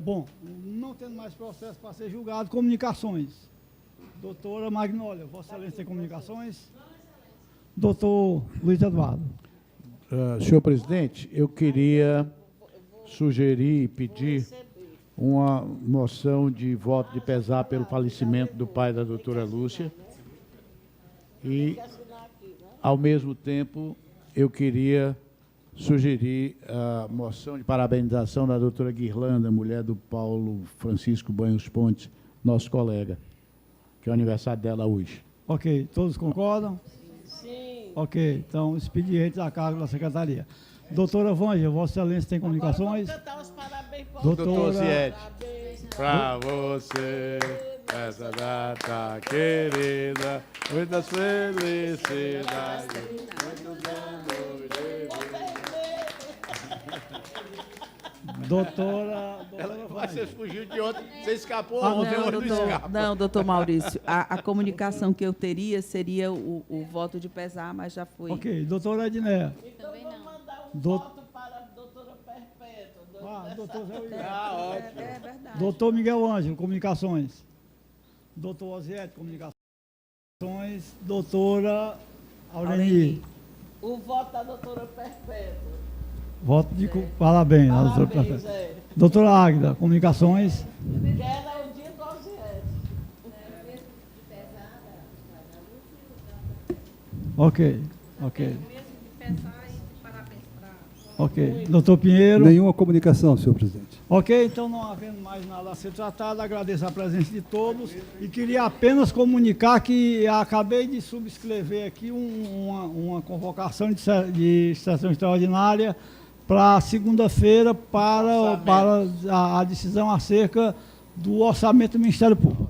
Bom, não tendo mais processo para ser julgado, comunicações. Doutora Magnólia, Vossa Excelência tem comunicações? Doutor Luiz Eduardo. Senhor presidente, eu queria sugerir e pedir uma moção de voto de pesar pelo falecimento do pai da doutora Lúcia. E, ao mesmo tempo, eu queria sugerir a moção de parabenização da doutora Guirlanda, mulher do Paulo Francisco Banhos Pontes, nosso colega, que é o aniversário dela hoje. Ok, todos concordam? Sim. Ok, então, expedientes a cargo da Secretaria. Doutora Vângela, Vossa Excelência tem comunicações? Agora vamos cantar os parabéns para Doutor Ziete, Parabéns pra você, essa data querida, muitas felicidades, muitos anos de Doutora Você fugiu de ontem, você escapou Não, ontem, hoje não escapa. não, doutor Maurício, a comunicação que eu teria seria o voto de pesar, mas já foi. Ok, doutora Edneia. Então vamos mandar um Do- voto para a doutora Perpétua. doutor Zé William. ótimo. É verdade. Doutor Miguel Ângelo, comunicações. Doutor Oziete, comunicações. Doutora Aureni. O voto da doutora Perpétua. Voto de parabéns, à doutora Parabéns, Perpétua. Doutora Águida, comunicações. Que era o dia do Oziete. Ok, ok. Ok. Doutor Pinheiro. Nenhuma comunicação, senhor presidente. Ok, então não havendo mais nada a ser tratado, agradeço a presença de todos e queria apenas comunicar que acabei de subscrever aqui uma convocação de sessão extraordinária para segunda-feira para a decisão acerca do orçamento do Ministério Público.